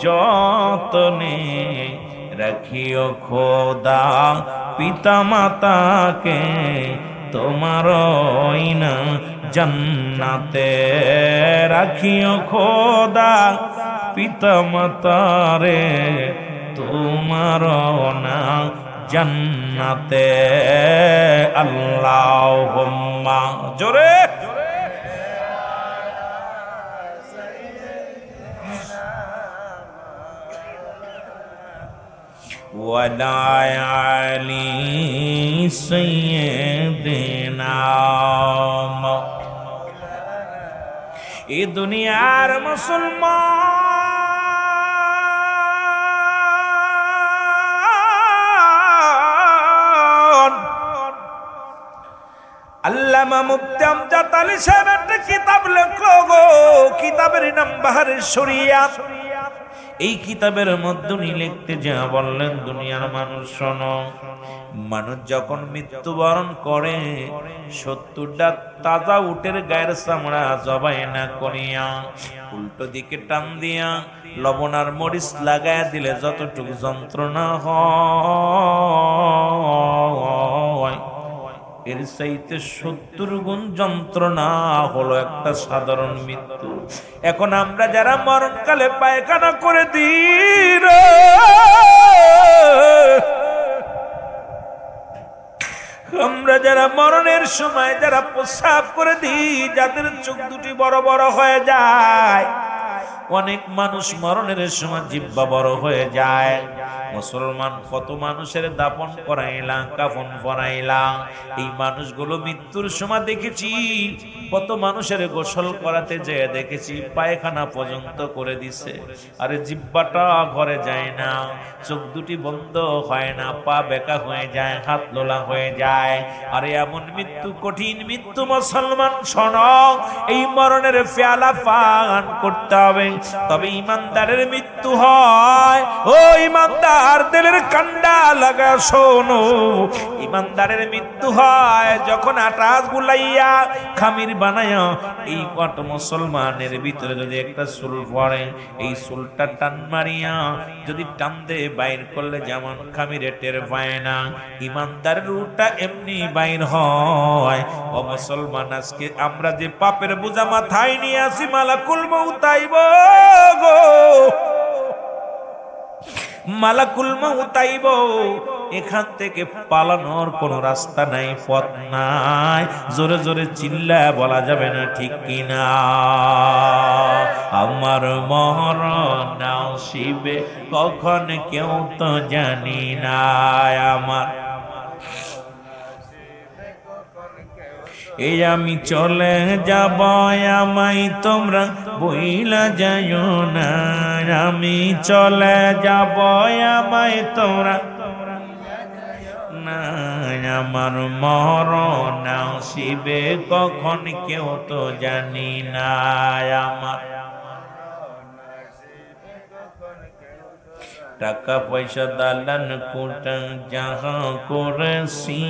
যতনে রাখিও খোদা পিতা মাতাকে তোমার না জান্নাতে রাখিও খোদা পিতা মাতারে তোমার না জান্নাতে আল্লাহুম্মা জোরে ওয়ালা আলি সাইয়্যিদিনা এই দুনিয়ার মুসলমান আল্লামা মুফতি আমজাদ আলী সাহেব একটা কিতাব লেখলো গো কিতাবের নাম বাহারে শরিয়াত এই কিতাবের মধ্যে উনি লিখতে যা বললেন দুনিয়ার মানুষ শোনো মানুষ যখন মৃত্যুবরণ করে 70টা তাজা উটের গায়ের চামড়া জবাই না করিয়া উল্টো দিকে টান দিয়া লবণ আর মরিচ লাগায়া দিলে যতটুকু যন্ত্রণা হয় এর চাইতে 70 গুণ যন্ত্রণা হলো একটা সাধারণ মৃত্যু। এখন আমরা যারা মরণকালে পায়খানা করে দিই আমরা যারা মরণের সময় যারা প্রস্রাব করে দিই যাদের চোখ দুটি বড় বড় হয়ে যায় অনেক মানুষ মরণের সময় জিহ্বা বড় হয়ে যায় মুসলমান কত মানুষের দাফন করাইলা কাফন পরাইলা এই মানুষগুলো মৃত্যুর সময় দেখেছি কত মানুষের গোসল করাতে যেয়ে দেখেছি পায়খানা পর্যন্ত করে দিছে আরে জিহ্বাটা ঘরে যায় না চোখ দুটি বন্ধ হয় না পা বেঁকা হয়ে যায় হাত লোলা হয়ে যায় আরে এমন মৃত্যু কঠিন মৃত্যু মুসলমান শোনো এই মরণের পেয়ালা পান করতে হবে তবে ইমানদারের মৃত্যু হয় ও ইমানদার আর দিলের কান্ডা লাগা শোনো, ইমানদারের মৃত্যু হয় যখন আটাস গুলাইয়া খামির বানায়া এই কত মুসলমানের ভিতরে যদি একটা চুল পড়ে, এই চুলটা টান মারিয়া যদি টান দে বাইর করলে যেমন খামিরে টের পায় না, ইমানদারের রূহটা এমনি বাইর হয়। ও মুসলমান, আজকে আমরা যে পাপের বোঝা মাথায় নিয়ে আসি, মালাকুল মউত আইব গো, মালাকুল মউত আইব, এখান থেকে পালানোর কোনো রাস্তা নাই, পথ নাই। জোরে জোরে চিল্লায় বলা যাবে না, ঠিক কিনা? আমার মরণ নসিবে কখন কেউ তো জানি না, আমার এই আমি চলে যাব, আমায় তোমরা বইলা যাইও না, আমি চলে যাব, আমায় তোমরা না, আমার মরণ নসিবে কখন কেউ তো জানি না, আমার টাকা পয়সা দালান কোটা যাহা করেছি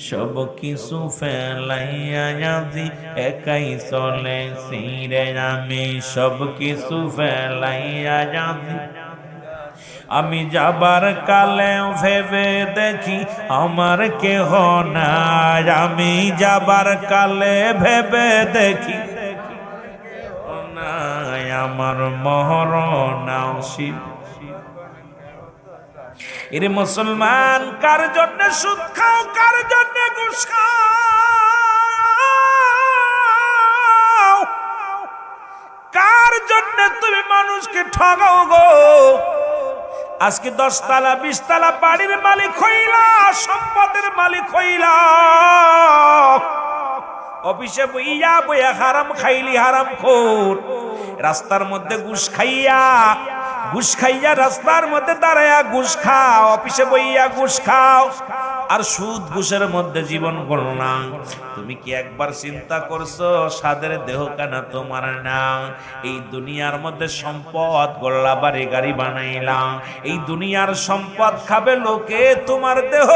সব কিছু ফেলাইয়া আজি একাই চলেছি রে, আমি সব কিছু ফেলাইয়া আজি। আমি যাবার কালে ভেবে দেখি আমার কেহ নাই, আমি যাবার কালে ভেবে দেখি নাই, আমার মরণ নসিবে। এরে মুসলমান, কার জন্য সুদ খাও, কার জন্য ঘুষ খাও, কার জন্য তুমি মানুষকে ঠগাও গো? আজকে 10 তলা 20 তলা বাড়ির মালিক হইলা, সম্পদের মালিক হইলা, অফিসে বইয়া বইয়া হারাম খাইলি, হারাম খোর, রাস্তার মধ্যে ঘুষ খাইয়া রাস্তার মধ্যে দাঁড়ায়া ঘুষ খাও, অফিসে বইয়া ঘুষ খাও, আর সুদ ঘুষের মধ্যে জীবন করলাম। তুমি কি একবার চিন্তা করছো সাদের দেহ কানা তোমার না? এই দুনিয়ার মধ্যে সম্পদ গড়লা, বাড়ি গাড়ি বানাইলাম, এই দুনিয়ার সম্পদ খাবে লোকে, তোমার দেহ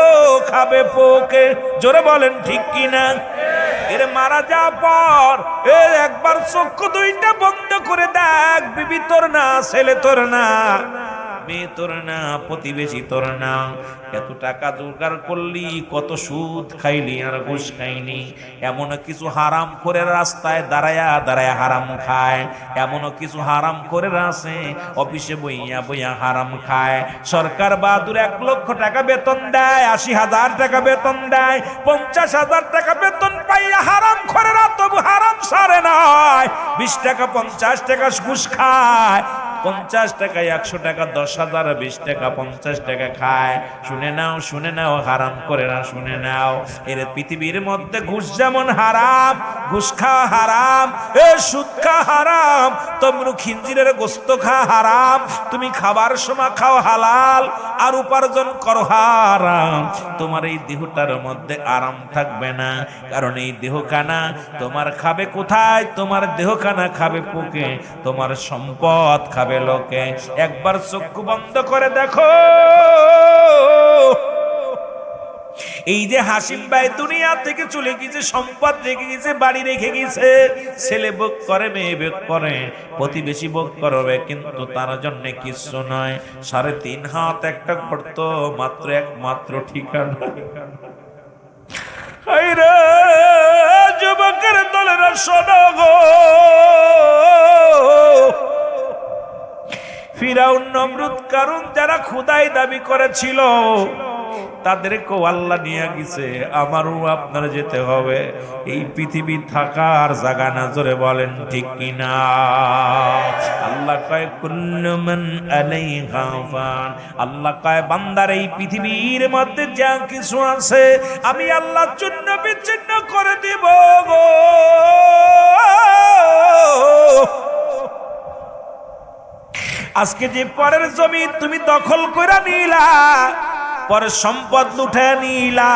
খাবে পোকে। জোরে বলেন ঠিক কিনা? এর মারা যাওয়ার পর একবার চক্ষু দুইটা বন্ধ করে দেখ, বিবি তোর না, ছেলে তোর না, মেয়ে তোর না, প্রতিবেশী তোর না, এত টাকা জোগাড় করলি, কত সুদ খাইলি আর ঘুষ খাইনি। এমন কিছু হারাম করে রাস্তায় দাঁড়ায়া দাঁড়ায়া হারাম খায়, এমন কিছু হারাম করে আছে অফিসে বইয়া বইয়া হারাম খায়। সরকার বাহাদুর 1 লক্ষ টাকা বেতন দেয়, 80,000 টাকা বেতন দেয়, 50,000 টাকা বেতন পাইয়া হারাম করে তবু হারাম সারে নয়, 20 টাকা 50 টাকা ঘুষ খায়, 50 টাকায় 100 টাকা, 10,000, 20 টাকা 50 টাকা খায়। শুনে নাও, শুনে নাও, হারাম করে না, শুনে নাও। এর পৃথিবীর মধ্যে ঘুষ যেমন হারাম, ঘুষ খাওয়া হারাম, সুদ খাওয়া হারাম, তমরু খিঞ্জিরের গোস্ত খাওয়া হারাম, তুমি খাবার সময় খাও হালাল আর উপার্জন করো হারাম। তোমার এই দেহটার মধ্যে আরাম থাকবে না, কারণ এই দেহখানা তোমার খাবে কোথায়? তোমার দেহখানা খাবে পোকে, তোমার সম্পদ খাবে লোকে। একবার চক্ষু বন্ধ করে দেখো, এই যে হাসিম ভাই দুনিয়া থেকে চলে গেছে, সম্পদ রেখে গেছে, বাড়ি রেখে গেছে, ছেলে ভোগ করে, মেয়ে ভোগ করে, প্রতিবেশী ভোগ করবে, কিন্তু তার জন্য কিছু নয়। 3.5 হাত একটা গর্ত, মাত্র একমাত্র ঠিকানা। যুবকের দলেরা শোনো গো, ফিরাউন, নমরুদ, কারুন যারা খোদাই দাবি করেছিল তাদেরকেও আল্লাহ নিয়ে গেছে, আমারও আপনার যেতে হবে। এই পৃথিবী থাকার জায়গা না, জোরে বলেন ঠিক কিনা? আল্লাহ কয় কুল্লু মান আলাইহা ফান, আল্লাহ কয় বান্দার এই পৃথিবীর মধ্যে যা কিছু আছে আমি আল্লাহ চূর্ণ বিচ্ছিন্ন করে দিব গো। আজকে যে পরের জমি তুমি দখল করে নিলা, পরে সম্পদ লুটে নিলা,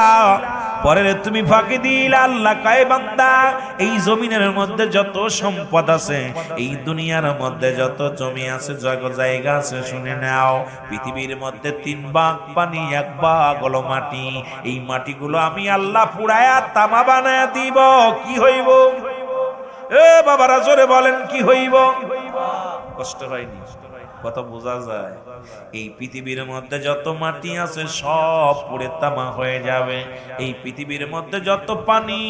পরে তুমি ফাঁকি দিলা। আল্লাহ কয় বান্দা এই জমিনের মধ্যে যত সম্পদ আছে, এই দুনিয়ার মধ্যে যত জমি আছে, জায়গা আছে, শুনে নাও, পৃথিবীর মধ্যে 3 ভাগ পানি, 1 ভাগ হলো মাটি। এই মাটিগুলো আমি আল্লাহ পুড়ায়া তামা বানায়া দিব। কি হইব? এ বাবারা জোরে বলেন কি হইব? কষ্ট হয়নি? কথা বোঝা যায়? এই পৃথিবীর মধ্যে যত মাটি আছে সব পুড়ে তামা হয়ে যাবে। এই পৃথিবীর মধ্যে যত পানি,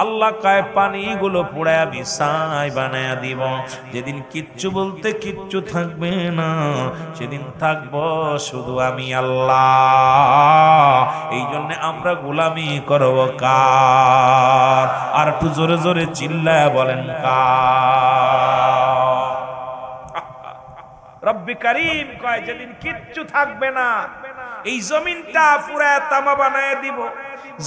আল্লাহ কয় পানিগুলো পুড়ে আমি ছাই বানায়া দিব। যেদিন কিচ্ছু বলতে কিচ্ছু থাকবে না, সেদিন থাকবো শুধু আমি আল্লাহ। এই জন্য আমরা গোলামি করব কার? আর একটু জোরে জোরে চিল্লায় বলেন কার? রব্বি করিম কয় যেদিন কিচ্ছু থাকবে না, এই জমিনটা পুরা তামা বানায় দিব।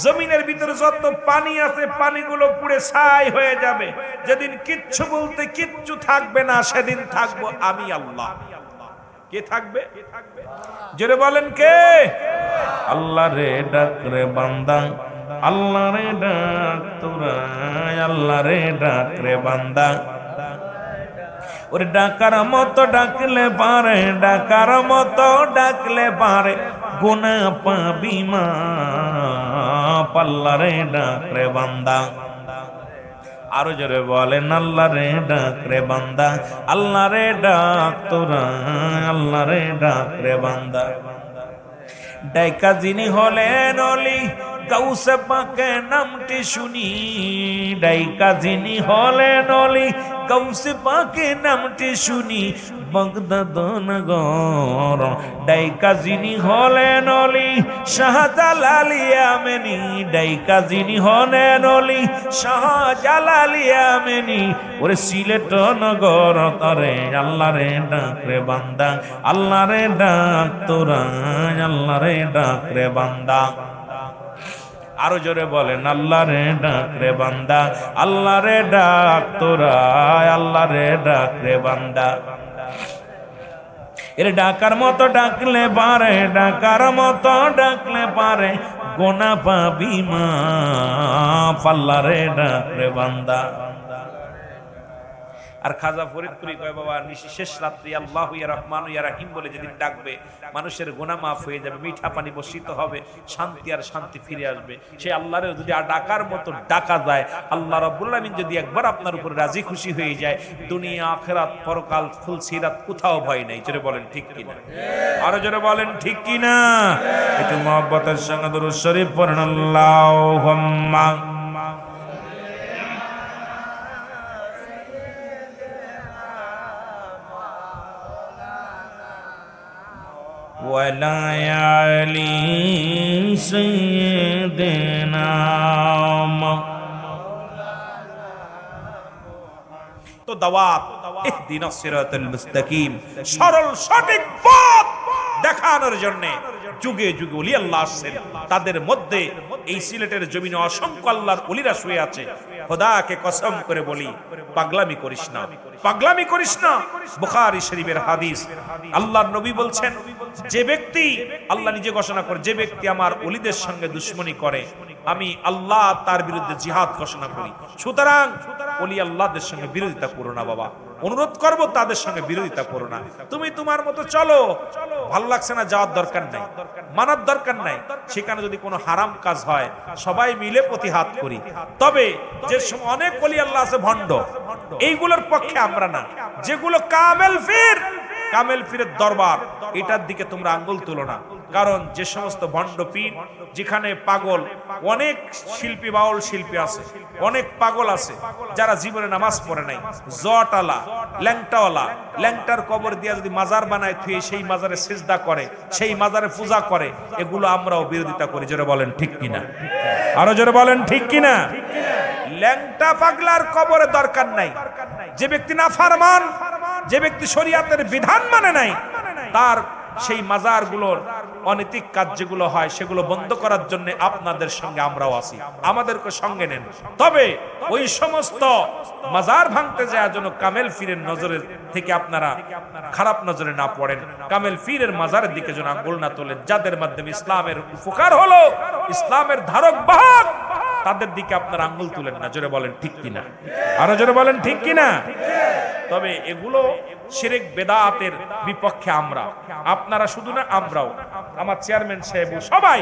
জমিনের ভিতরে যত পানি আছে পানিগুলো পুড়ে ছাই হয়ে যাবে। যেদিন কিচ্ছু বলতে কিচ্ছু থাকবে না, সেদিন থাকবো আমি আল্লাহ। কে থাকবে? জোরে বলেন কে? আল্লাহ রে ডাক রে বান্দা, আল্লাহ রে ডাক তোরা, আল্লাহ রে ডাক রে বান্দা। ওরে ডাকার মতো ডাকলে পারে, ডাকার মতো ডাকলে পারে, গুনাহ পাবি মা। আল্লাহ রে ডাক রে বান্দা। আরো জোরে বলেন আল্লাহ রে ডাক রে বান্দা, আল্লাহ রে ডাক তোরা, আল্লাহ রে ডাক রে বান্দা। ডাইকা যিনি হলেন অলি, গাউসে পাকে নামটি শুনি। ডাইকা যিনি হলেন অলি, গাউসে পাকে নামটি শুনি। বাগদাদ নগর ডাইকা যিনি হলেন অলি, শাহজালাল ইয়ামেনি। ডাইকা যিনি হলেন অলি, শাহজালাল ইয়ামেনি। ওরে সিলেট নগর তারে, আল্লাহ রে ডাক রে বান্দা, আল্লাহ রে ডাক তোরা, আল্লাহ রে ডাক রে বান্দা। আরো জোরে বলেন আল্লাহ রে ডাক রে বান্দা, আল্লাহ রে ডাক তোরা, আল্লাহ রে ডাক রে বান্দা। এর ডাকার মতো ডাকলে পারে, ডাকার মতো ডাকলে পারে, গোনা পাবি মা। আল্লাহ রে ডাক রে বান্দা। আর খাজা ফরিদপুরি কয় বাবা শেষ রাত্রি আল্লাহু ইয়া রহমানু ইয়া রহিম বলে যেদিন ডাকবে, মানুষের গুনাহ মাফ হয়ে যাবে, মিঠা পানি বর্ষিত হবে, শান্তি আর শান্তি ফিরে আসবে। সেই আল্লাহরে যদি ডাকার মতো ডাকা যায়, আল্লাহ রাব্বুল আলামিন যদি একবার আপনার উপর রাজি খুশি হয়ে যায়, দুনিয়া আখিরাত পরকাল ফুল সিরাত কোথাও ভয় নাই। জোরে বলেন ঠিক কিনা? আরো জোরে বলেন ঠিক কিনা? একটু মহব্বতের সঙ্গে দরুদ শরীফ পড়ুন। আল্লাহুম্মা ওয়ালা আলি সাইয়্যিদিনা। তো দাওয়াত ইহদিনাস সিরাতাল মুস্তাকিম, সরল সঠিক পথ দেখানোর জন্য যুগে যুগে ওলি আল্লাহ আসছেন। তাদের মধ্যে এই সিলেটের জমিনে অসংখ্য আল্লাহর ওলিরা শুয়ে আছে। খোদাকে কসম করে বলি, পাগলামি করিস না, পাগলামি করিস না। বুখারী শরীফের হাদিস, আল্লাহর নবী বলছেন, যে ব্যক্তি, আল্লাহ নিজে ঘোষণা করে, যে ব্যক্তি আমার ওলিদের সঙ্গে দুশমনি করে, আমি আল্লাহ তার বিরুদ্ধে জিহাদ ঘোষণা করি। সুতরাং ওলি আল্লাহদের সঙ্গে বিরোধিতা করো না বাবা, অনুরোধ করব তাদের সঙ্গে বিরোধিতা করো না। তুমি তোমার মতো চলো, ভালো লাগছে না যাওয়ার দরকার নাই, মানার দরকার নাই। সেখানে যদি কোনো হারাম কাজ হয় সবাই মিলে প্রতিহাত করি। তবে যে অনেক ওলি আল্লাহ আছে ভণ্ড, এইগুলোর পক্ষে আমরা না। যেগুলো কামেল ফির, কামেল ফিরের দরবার, এটার দিকে তোমরা আঙ্গুল তুলো না। কারণ যে সমস্ত ভণ্ড পীর, যেখানে পাগল, অনেক শিল্পী, বাউল শিল্পী আছে, অনেক পাগল আছে যারা জীবনে নামাজ পড়ে নাই, জটালা, ল্যাংটাওয়ালা, ল্যাংটার কবর দিয়া যদি মাজার বানায় থুয়ে সেই মাজারে সিজদা করে, সেই মাজারে পূজা করে, এগুলো আমরাও বিরোধিতা করি। জোরে বলেন ঠিক কিনা? আরো জোরে বলেন ঠিক কিনা? ল্যাংটা পাগলার কবরে দরকার নাই। যে ব্যক্তি নাফরমান, যে ব্যক্তি শরীয়তের বিধান মানে নাই, তার সেই মাজারগুলোর অনৈতিক কাজ যেগুলো হয় সেগুলো বন্ধ করার জন্য আপনাদের সঙ্গে আমরাও আছি, আমাদেরকে সঙ্গে নেন। তবে ওই সমস্ত মাজার ভাঙতে যায় যেন কামেল পীরের নজরের থেকে আপনারা খারাপ নজরে না পড়েন, কামেল পীরের মাজারের দিকে যেন আঙ্গুল না তোলেন। যাদের মাধ্যমে ইসলামের উপকার হলো, ইসলামের ধারক বাহক, তাদের দিকে আপনারা আঙ্গুল তুলেন না। জোরে বলেন ঠিক কিনা, আরো জোরে বলেন ঠিক কিনা। তবে এগুলো শিরক বেদাতের বিপক্ষে আমরা, আপনারা শুধু না, আমরাও, আমার চেয়ারম্যান সাহেব সবাই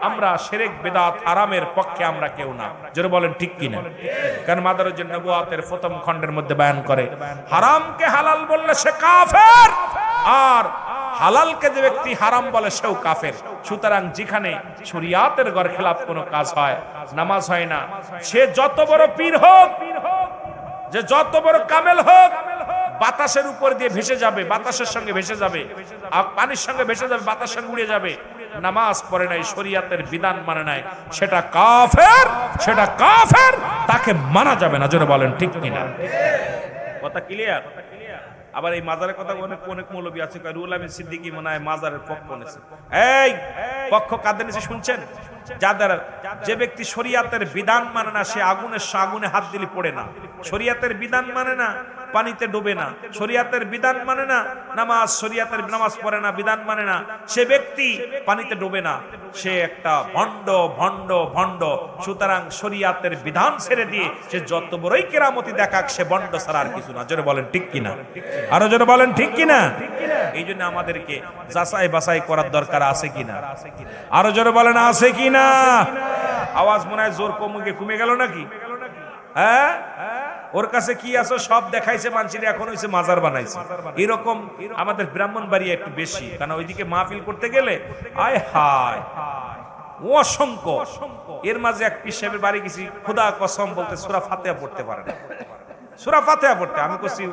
আমরা শিরক বেদাত হারামের পক্ষে আমরা কেউ না। জোরে বলেন ঠিক কিনা। কারণ মাদারুজ্জান নবুয়াতের প্রথম খণ্ডের মধ্যে বয়ান করে হারামকে হালাল বললে সে কাফের, আর হালালকে যে ব্যক্তি হারাম বলে সেও কাফের। সুতরাং যেখানে শরিয়াতের গর খেলাফ কোনো কাজ হয়, নামাজ হয় না, সে যত বড় পীর হোক, যে যত বড় কামেল হোক, বাতাসের উপর দিয়ে ভেসে যাবে, বাতাসের সঙ্গে ভেসে যাবে, পানির সঙ্গে ভেসে যাবে, বাতাসের সঙ্গে উড়ে যাবে, নামাজ পড়ে নাই, শরিয়াতের বিধান মানে নাই, সেটা কাফের, সেটা কাফের, তাকে মানা যাবে না। জোরে বলেন ঠিক কিনা। কথা ক্লিয়ার। আবার এই মাজারের কথা অনেক অনেক মৌলবী আছে, রুহুল আমিন সিদ্দিকী মনে হয় মাজারের পক্ষ নিয়েছে। এই পক্ষ কাদের নিয়েছে শুনছেন? যাদের, যে ব্যক্তি শরিয়াতের বিধান মানে না, সে আগুনে হাত দিলে পড়ে না, শরিয়াতের বিধান মানে না, পানিতে ডুবে না, শরিয়াতের বিধান মানে না, শরিয়াতের নামাজ পড়ে না, বিধান মানে না, সে ব্যক্তি পানিতে ডুবে না, সে একটা ভণ্ড ভণ্ড ভণ্ড। সুতরাং শরিয়াতের বিধান ছেড়ে দিয়ে সে যত বড়ই কেরামতি দেখাক, সে ভণ্ড ছাড়া আর কিছু না। জোরে বলেন ঠিক কিনা, আরো জোরে বলেন ঠিক কিনা। এই জন্য আমাদেরকে যাচাই বাছাই করার দরকার আছে কিনা, আরো জোরে বলেন আছে কিনা। আওয়াজ মনে হয় জোর কমে গেল নাকি? হ্যাঁ, ওর কাছে কি আছে সব দেখাইছে মানুষের, এখন হইছে মাজার বানাইছে। এরকম আমাদের ব্রাহ্মণবাড়িয়া একটু বেশি, কারণ ওইদিকে মাহফিল করতে গেলে আয় হায় অসংখ্য। এর মাঝে এক পীর সাহেবের বাড়ি গেছি, খোদা কসম বলতে সূরা ফাতিহা পড়তে পারে না, সূরা ফাতিহা পড়তে। আমি কইছি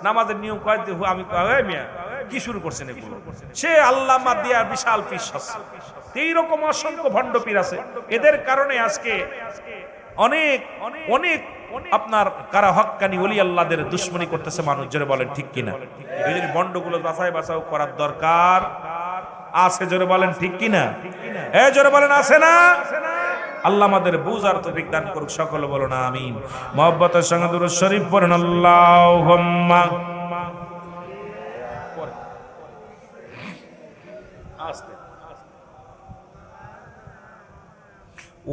নামাজের নিয়ম কয়, আমি কই মিয়া কি শুরু করছেন এগুলো? সে আল্লাহ মাদিয়ার বিশাল পীর শাস্ত্র। এইরকম অসংখ্য ভণ্ড পীর আছে। এদের কারণে আজকে অনেক অনেক আপনার কারা হক্কানি ওলি আল্লাহদের দুশ্মনী করতেছে মানুষ। জোরে বলেন ঠিক কিনা। এই জন্য ভণ্ডগুলো বাছাই বাছাই করার দরকার আছে। জোরে বলেন ঠিক কিনা। জোরে বলেন আছে না? আল্লাহ আমাদের বুঝার তৌফিক দান করুক, সকলে বলো না আমিন। মুহাব্বতের সঙ্গে দুরূদ শরীফ পড়েন আল্লাহুম্মা। আস্তে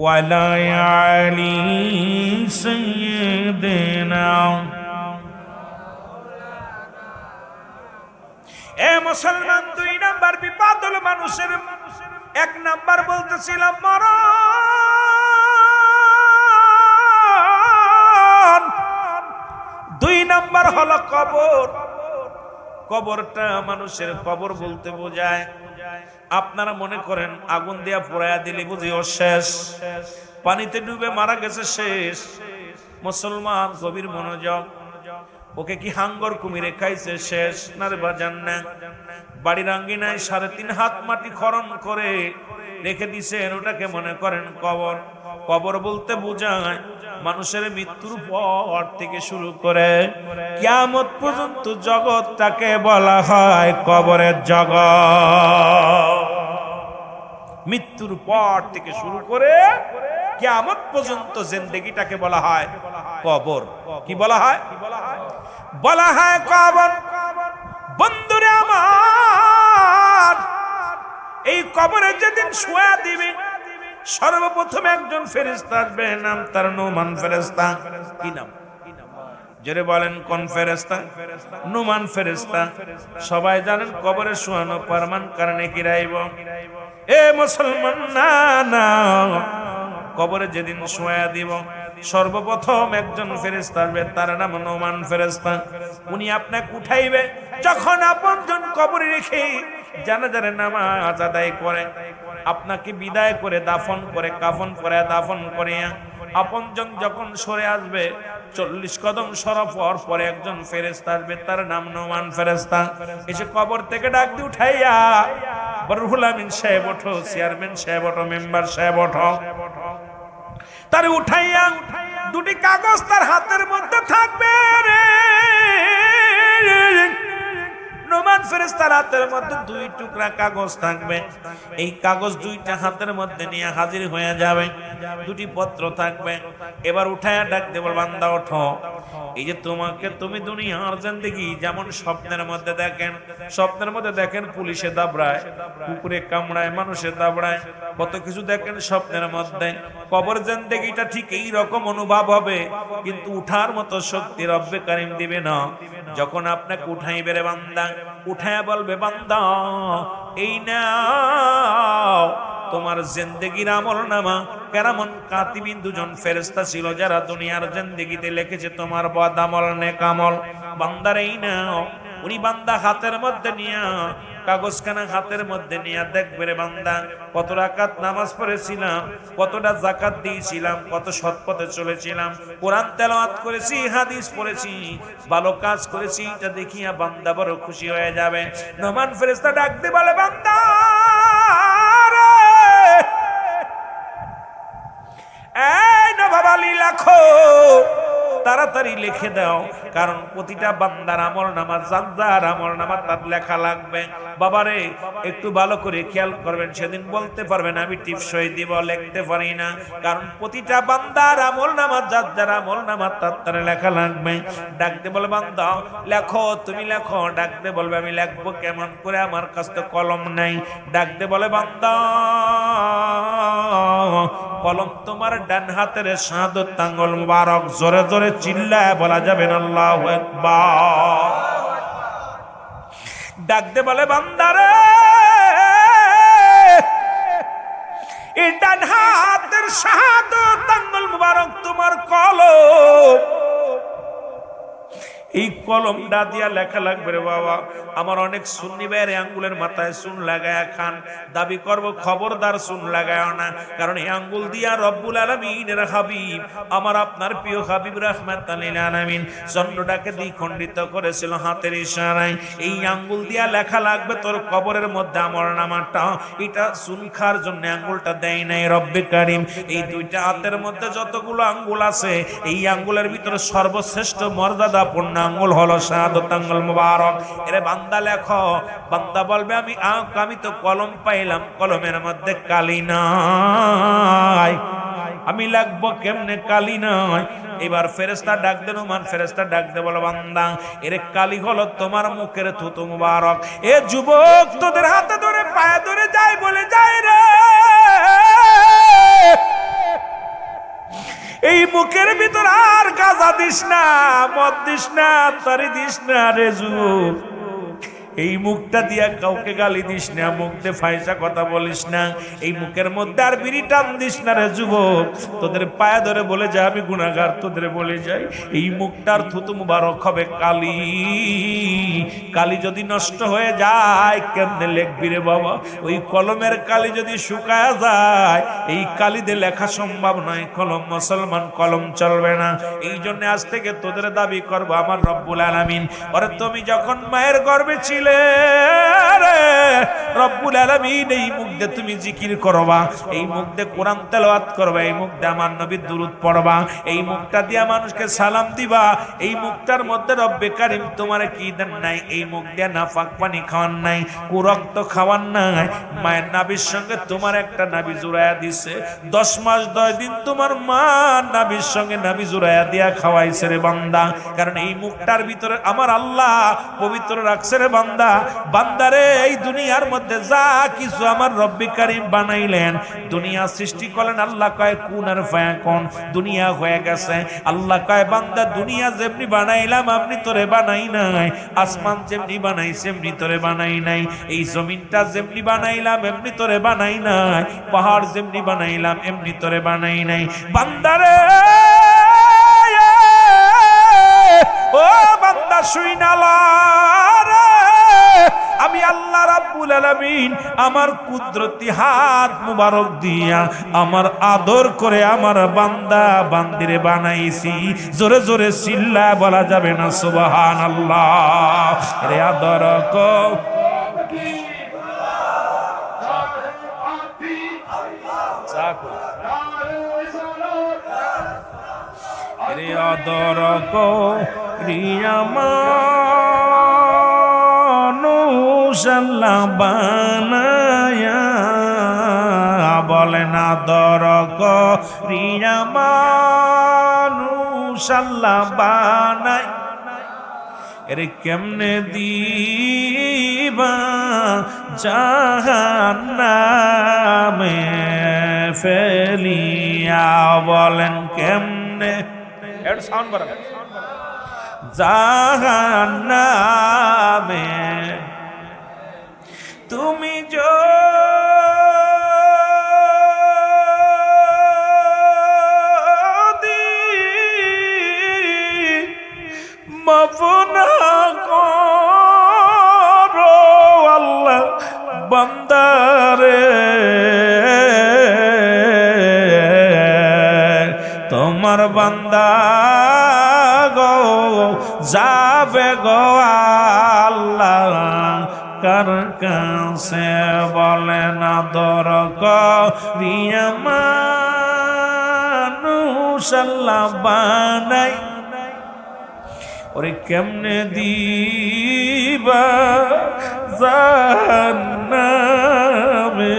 ওয়ালা আলি সাইয়্যিদিনা। এ মুসলমান, 2 নাম্বার বিপদ হলো মানুষের। 1 নাম্বার বলতেছিলাম মরণ, 2 নাম্বার হলো কবর। কবরটা মানুষের কবর বলতে বোঝায়, আপনারা মনে করেন আগুন দিয়া পোড়ায়া দিলে বুঝি ও শেষ, পানিতে ডুবে মারা গেছে শেষ। মুসলমান গভীর মনোযোগ, ওকে কি হাঙ্গর কুমিরে খাইছে শেষ না রে বাজান না। বাড়ির আঙ্গিনায় 3.5 হাত মাটি খনন করে রেখে দিছেন, ওটাকে মনে করেন কবর। কবর বলতে বোঝায় মানুষের মৃত্যুর পর থেকে শুরু করে কিয়ামত পর্যন্ত জগৎটাকে বলা হয় কবরের জগৎ। মৃত্যুর পর থেকে শুরু করে কিয়ামত পর্যন্ত জিন্দেগিটাকে বলা হয় কবর। কি বলা হয়? বলা হয় কবর। বন্ধুরে আমার, এই কবরে যেদিন শোয়া দিবে, সর্বপ্রথম একজন ফেরেশতা আসবে, নাম তার নুমান ফেরেশতা। কি নাম? জোরে বলেন কোন ফেরেশতা? নুমান ফেরেশতা। সবাই জানেন কবরে শোয়ানো পারমান কারণে কি রাইব। এ মুসলমান না না, কবরে যেদিন শোয়া দিব, সর্বপ্রথম একজন ফেরেশতা আসবে, তার নাম নুমান ফেরেশতা। উনি আপনাকে উঠাইবে। যখন আপনজন কবরে রেখে জানাজার নামাজ আদায় করে, আপনাকে বিদায় করে দাফন করে, কাফন করে দাফন করে, আপনজন যখন সরে আসবে, 40 কদম সরফ হওয়ার পরে একজন ফেরেশতা আসবে, তার নাম নুমান ফেরেশতা। এসে কবর থেকে ডাক দিয়ে উঠাইয়া, রুহুল আমিন সাহেব ওঠো, চেয়ারম্যান সাহেব ওঠো, মেম্বার সাহেব ওঠো, তার উঠাইয়া 2টি কাগজ তার হাতের মধ্যে থাকবে রে। নোমান ফেরেশতার হাতের মধ্যে দুই টুকরা কাগজ থাকবে, এই কাগজ দুইটা হাতের মধ্যে নিয়ে হাজির হয়ে যাবে, দুটি পত্র থাকবে। এবার উঠায়া ডাক দেব, বান্দা ওঠো। এই যে তোমাকে তুমি দুনিয়ার জিন্দেগি যেমন স্বপ্নের মধ্যে দেখেন, স্বপ্নের মধ্যে দেখেন পুলিশে দাবড়ায়, কুকুরে কামড়ায়, মানুষে দাবড়ায়, কত কিছু দেখেন স্বপ্নের মধ্যে। কবর জিন্দেগিটা ঠিক এই রকম অনুভব হবে, কিন্তু উঠার মতো শক্তি রব্বে কারিম দিবে না। যখন আপনাকে উঠাইবে রে বান্দা, উঠায়া বলবে বান্দা এই নাও তোমার জিন্দেগির আমলনামা। কেরামন কাতিবিন দুজন ফেরেশতা ছিল যারা দুনিয়ার জিন্দেগিতে লিখেছে তোমার বদ আমল নেক আমল। বান্দার এই নাও। উনি বান্দা হাতের মধ্যে নিয়া, কাগজখানা হাতের মধ্যে নিয়ে দেখবে রে বান্দা কত রাকাত নামাজ পড়েছিলাম, কতটা যাকাত দিয়েছিলাম, কত সৎ পথে চলেছিলাম, কোরআন তেলাওয়াত করেছি, হাদিস পড়েছি, ভালো কাজ করেছি, এটা দেখিয়া বান্দা বড় খুশি হয়ে যাবে। নোমান ফেরেশতা ডাকতে বলে বান্দা এই নবাবালি লেখো, তাড়াতাড়ি লিখে দাও, কারণ প্রতিটা বান্দার আমল নামা, যার আমল নামা তার লেখা লাগবে। বাবারে একটু ভালো করে খেয়াল করবেন, সেদিন বলতে পারবেন আমি টিপসই দিব, লিখতে পারি না, কারণ প্রতিটা বান্দার আমল নামা, যার আমল নামা তার লেখা লাগবে। ডাকতে বলে বান্দা লেখো, তুমি লেখো। ডাকতে বলবে আমি লিখবো কেমন করে, আমার কাছে তো কলম নাই। ডাকতে বলে বান্দা কলম তোমার ডান হাতের শাহাদাত আঙ্গুল মুবারক। জোরে জোরে চিল্লায় বলা যাবে না আল্লাহু আকবার। ডাকতে বলে বান্দারে এই ডান হাতের শাহাদাত আঙ্গুল মুবারক তোমার কলম, এই কলমটা দিয়া লেখা লাগবে রে বাবা। আমার অনেক সুন্নি ভাইয়ের আঙ্গুলের মাথায় চুন লাগায়া খান, দাবি করব খবরদার চুন লাগায় না, কারণ এই আঙ্গুল দিয়া রব্বুল আলামিনের হাবিব, আমার আপনার প্রিয় হাবিব রাহমাতাল লিল আলামিন চন্দ্রটাকে দ্বিখণ্ডিত করেছিল হাতের ইশারায়। এই আঙ্গুল দিয়া লেখা লাগবে তোর কবরের মধ্যে আমল নামাটা। এটা চুন খাওয়ার জন্য আঙ্গুলটা দেয় নাই রব্বে কারিম। এই দুইটা হাতের মধ্যে যতগুলো আঙ্গুল আছে, এই আঙ্গুলের ভিতরে সর্বশ্রেষ্ঠ মর্যাদাপূর্ণ আঙ্গুল হলো শাহাদাত আঙ্গুল মুবারক। এরে বান্দা লেখো। বান্দা বলবে আমি তো কলম পাইলাম, কলমের মধ্যে কালি নাই, আমি লিখবো কেমনে, কালি নাই। এবার ফেরেশতা ডাক দেন, মান ফেরেশতা ডাক দে বলো বান্দা এরে কালি হলো তোমার মুখের থুতু মুবারক। এ যুবক তোদের হাতে ধরে পায়ে ধরে যাই বলে যাই রে, এই মুখের ভিতর আর গাঁজা দিস না, মদ দিস না, তারি দিস না রে যুবক। এই মুখটা দিয়া কাউকে গালি দিস না, মুখ দিয়ে ফাইসা কথা বলিস না, এই মুখের মধ্যে আর বিড়ি টান দিস না রে যুবক। তোদের পায়ে ধরে বলে যায় আমি গুনাহগার, তোদের বলে যাই এই মুখটার থুতু মুবারক হবে কালি। কালি যদি নষ্ট হয়ে যায় কেমনে লিখবি রে বাবা? ওই কলমের কালি যদি শুকায় যায়, এই কালি দিয়ে লেখা সম্ভব নয়। কলম মুসলমান, কলম চলবে না। এই জন্য আজ থেকে তোদের দাবি করবো আমার রব্বুল আলামিন, ওরে তুমি যখন মায়ের গর্ভে ছিলে রব্বুল আলামিন এই মুখ দিয়ে তুমি জিকির করবা, এই মুখ দিয়ে কোরআন তেলাওয়াত করবা, এই মুখ দিয়ে আমার নবীর দুরূদ পড়বা, এই মুখটা দিয়ে মানুষকে সালাম দিবা। এই মুখটার মধ্যে রব্বে কারিম তোমার কি দেন নাই? এই মুখ দিয়ে নাফাক পানি খাওয়ান নাই, কুরক্ত খাওয়ান নাই। মায়ের নাভির সঙ্গে তোমার একটা নাভি জুড়াইয়া দিছে, 10 মাস 10 দিন তোমার মা নাভির সঙ্গে নাভি জুড়াইয়া দিয়া খাওয়াইছে রে বান্দা। কারণ এই মুখটার ভিতরে আমার আল্লাহ পবিত্র রাখছে রে বান্দা। বান্দারে এই দুনিয়ার মধ্যে যা কিছু আমার রব্বে কারিম বানাইলেন, দুনিয়া সৃষ্টি করলেন, আল্লাহ কয় কুন আর ফায়াকুন, দুনিয়া হয়ে গেছে। আল্লাহ কয় বান্দা দুনিয়া যেমনি বানাইলাম আপনি তোরে বানাই নাই, আসমান যেমনি বানাইছে এমনি তোরে বানাই নাই, এই জমিনটা যেমনি বানাইলাম এমনি তোরে বানাই নাই, পাহাড় যেমনি বানাইলাম এমনি তোরে বানাই নাই। বান্দারে ও বান্দা শুইনালা, আমি আল্লাহ রাব্বুল আলামিন আমার কুদরতি হাত মুবারক দিয়া আমার আদর করে আমার বান্দা বান্দিরে বানাইছি। জোরে জোরে চিল্লা বলা যাবে না সুবহানাল্লাহ। রে আদর কো রে আদর কো রিয়ামান আল্লাহ বানায়া বলেন আদর করিয়া মানুষ আল্লাহ বানাই এর কেমনে দিবা জাহান্নামে ফেলিয়া বলেন কেমনে এর সাউন্ড বাড়ান জাহান্নামে তুমি যদি মাফ না করো আল্লাহ বান্দারে তোমার বান্দা গো যাবে গো আল্লাহ কার কাছে বলেন আদর করিয়া মানুষ আল্লাহ বানাই ওরে কেমনে দিবা জাহান্নামে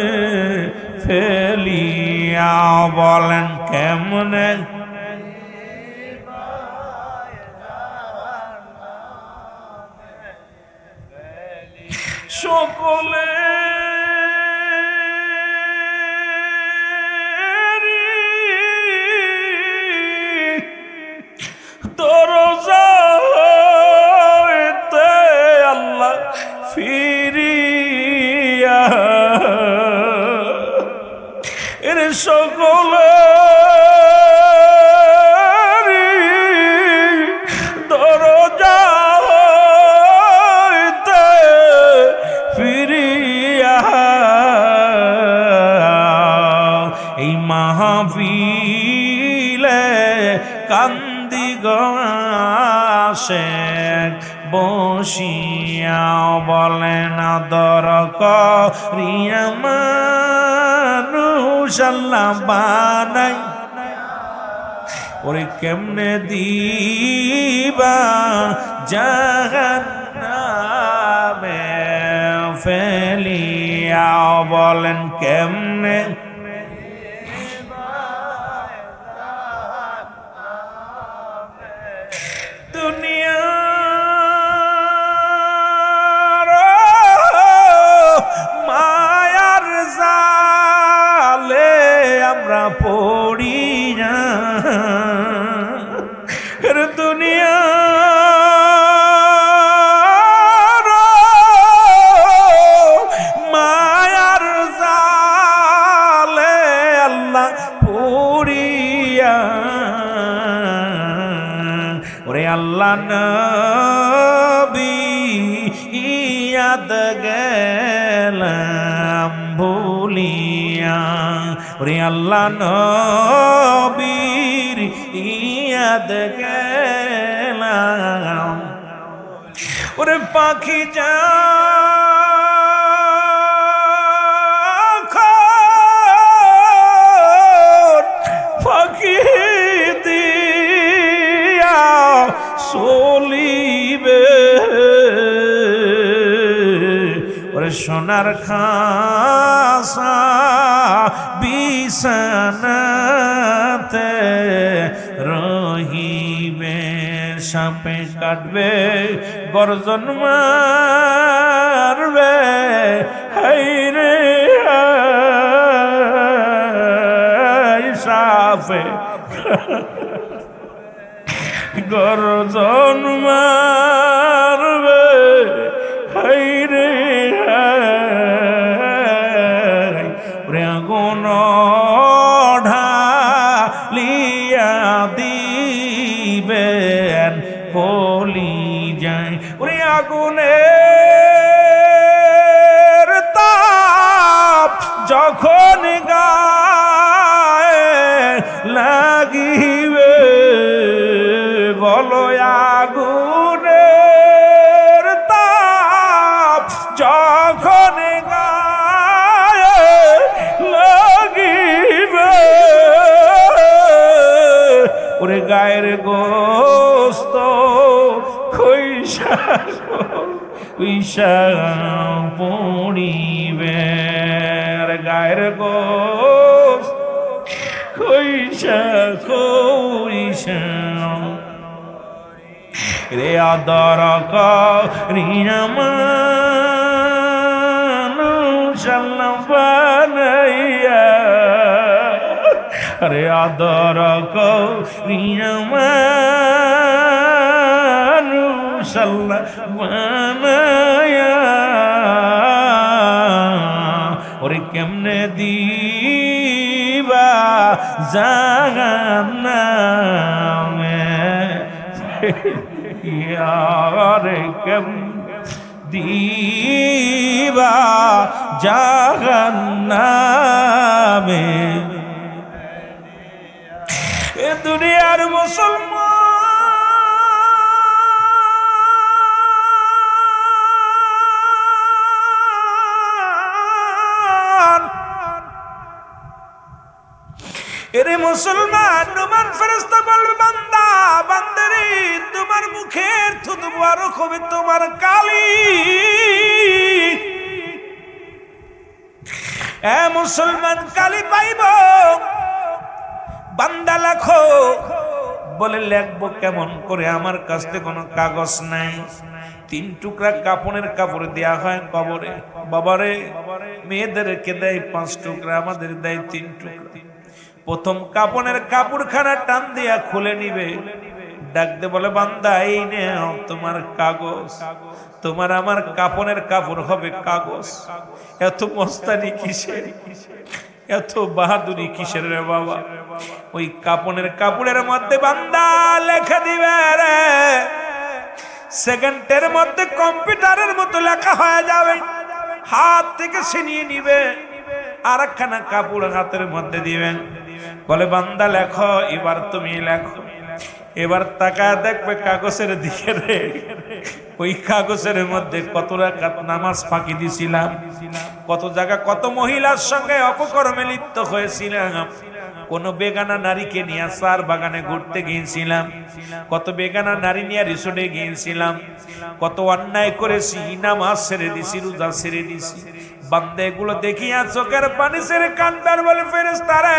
ফেলিয়া বলেন কেমনে সকলে দরজাতে আল্লাহ ফিরিয়া এর সকলে কান্দি গাশেক বসিয়া বলেন আদর করিয়া মানুষ আল্লাহ বানাই ওরে কেমনে দিবা জাহান্নামে ফেলিয়া বলেন কেমনে মায়ার জালে আমরা পড়ি না দুনিয়া মায়ার জালে আল্লাহ পড়িয়া ওরে আল্লাহ নবী ইয়াদ গেলাম ভুলিয়া ওরে আল্লাহ নবীর ইয়াদ গেলাম ওরে পাখি যা পাখি দিয়া চলিবে ওরে সোনার খাসা বিছানাতে রহিবে সাপে কাটবে গর্জন মারবে হাইরে সাপে গর্জন মারবে হাইরে রে আগুন ঢালিয়া দিবেন কলি যায় ওরে আগুনের তাপ যখন গায়ে লাগিবে বলো আগুনের তাপ যখন গায়ে লাগিবে ওরে গায়ের গোস্ত খৈসা উইশা পড়িবে গায়ের গোস্ত কইসা কইসা রে আদর করিয়া রে আদর করিয়া ওরে কেমনে দিবা জাহান্নামে ইয়ারে কেম দিবা জাহান্নামে এ দুনিয়ার মুসলমান এরে মুসলমান নুমান ফেরেশতা বলবে বান্দা বান্দারে তোমার মুখের থুতু বড় হবে তোমার কালি এ মুসলমান কালি পাইব বান্দা লেখো বলে লিখবো কেমন করে আমার কাছে কোনো কাগজ নাই 3 টুকরা কাপড়ের কাপড় দেয়া হয় কবরে বাবারে মেয়েদেরকে দেয় 5 টুকরা আমাদের দেয় 3 টুকরা প্রথম কাপড়ের কাপড়খানা টান দিয়া খুলে নিবে ডাক দে বলে বান্দা এই নাও তোমার কাগজ তোমার আমার কাপড়ের কাপড় হবে কাগজ এত মস্তানি কিসের এত বাহাদুরি কিসের রে বাবা ওই কাপড়ের কাপড়ের মধ্যে বান্দা লেখা দিবে রে সেকেন্ডের মধ্যে কম্পিউটারের মতো লেখা হয়ে যাবে হাত থেকে ছিনিয়ে নিবে আর একখানা কাপড় হাতের মধ্যে দিবেন বলে বান্দা লেখো এবার তুমি লেখো এবার তাকায় দেখবে কাগজের দিকে রে ওই কাগজের মধ্যে কত রাকাত নামাজ ফাঁকি দিছিলাম কত জায়গা কত মহিলার সঙ্গে অপকর্মে লিপ্ত হয়েছিলাম কোন বেগানা নারীকে নিয়ে সার বাগানে ঘুরতে গিয়েছিলাম কত বেগানা নারী নিয়ে রিসোর্টে গিয়েছিলাম কত অন্যায় করেছি নামাজ ছেড়ে দিছি রোজা ছেড়ে দিছি বান্দা এগুলো দেখিয়া চোখের পানি ছেড়ে কান্দার বলে ফেরেশতারে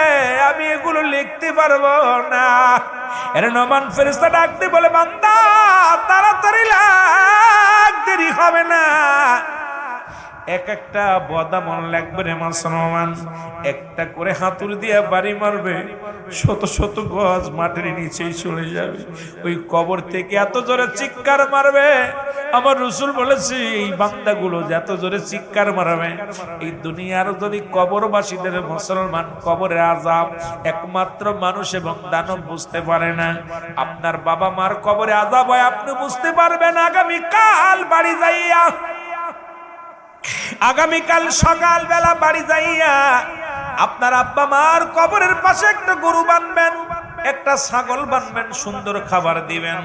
আমি এগুলো লিখতে পারবো না এর নমান ফেরেশতা ডাকতে বলে বান্দা তাড়াতাড়ি লেখ দেরি হবে না এক একটা বদামল লাগবে রে মুসলমান একটা করে হাতুড়ি দিয়ে বাড়ি মারবে শত শত গজ মাটির নিচেই চলে যাবে ওই কবর থেকে এত জোরে চিৎকার মারবে আমার রাসূল বলেছে এই বান্দাগুলো এত জোরে চিৎকার মারবে এই দুনিয়ার যদি কবরবাসীদের মুসলমান কবরের আযাব একমাত্র মানুষ এবং দানব বুঝতে পারে না আপনার বাবা মার কবরে আযাব হয় আপনি বুঝতে পারবেন আগামী কাল বাড়ি যাইয়া আগামীকাল সকাল বেলা বাড়ি যাইয়া আপনার আব্বা মার কবরের পাশে একটা গরু বানবেন একটা ছাগল বানবেন সুন্দর খাবার দিবেন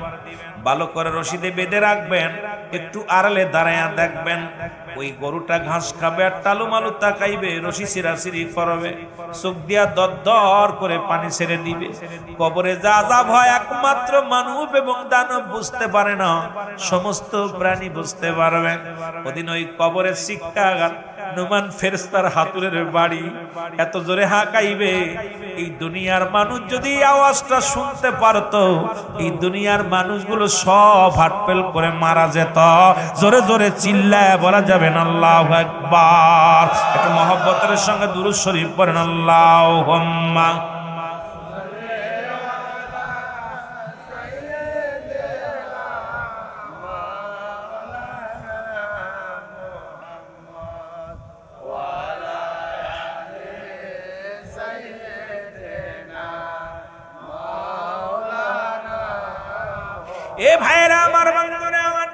ভালো করে রশিদে বেঁধে রাখবেন একটু আড়ালে দাঁড়ায়া দেখবেন ওই গরুটা ঘাস খাবে আর টালু মালু তাকাইবে রশি সিরাসিরি করবে চোখ দিয়া দর করে পানি ছেড়ে দিবে কবরে যা আযাব হয় একমাত্র মানব এবং দানব বুঝতে পারে না সমস্ত প্রাণী বুঝতে পারবে ওদিন ওই কবরে শিক্ষাগার নুমান ফেরেশতার হাতুড়ের বাড়ি এত জোরে হাঁকাইবে এই দুনিয়ার মানুষ যদি আওয়াজটা শুনতে পারতো এই দুনিয়ার মানুষগুলো সব হাটপেল করে মারা যেত জোরে জোরে চিল্লায় বলা যাবে না আল্লাহু আকবার একটু মহব্বতের সঙ্গে দুরূদ শরীফ পড়েন আল্লাহুম্মা এ ভাইরা আমার বন্ধুরা আমার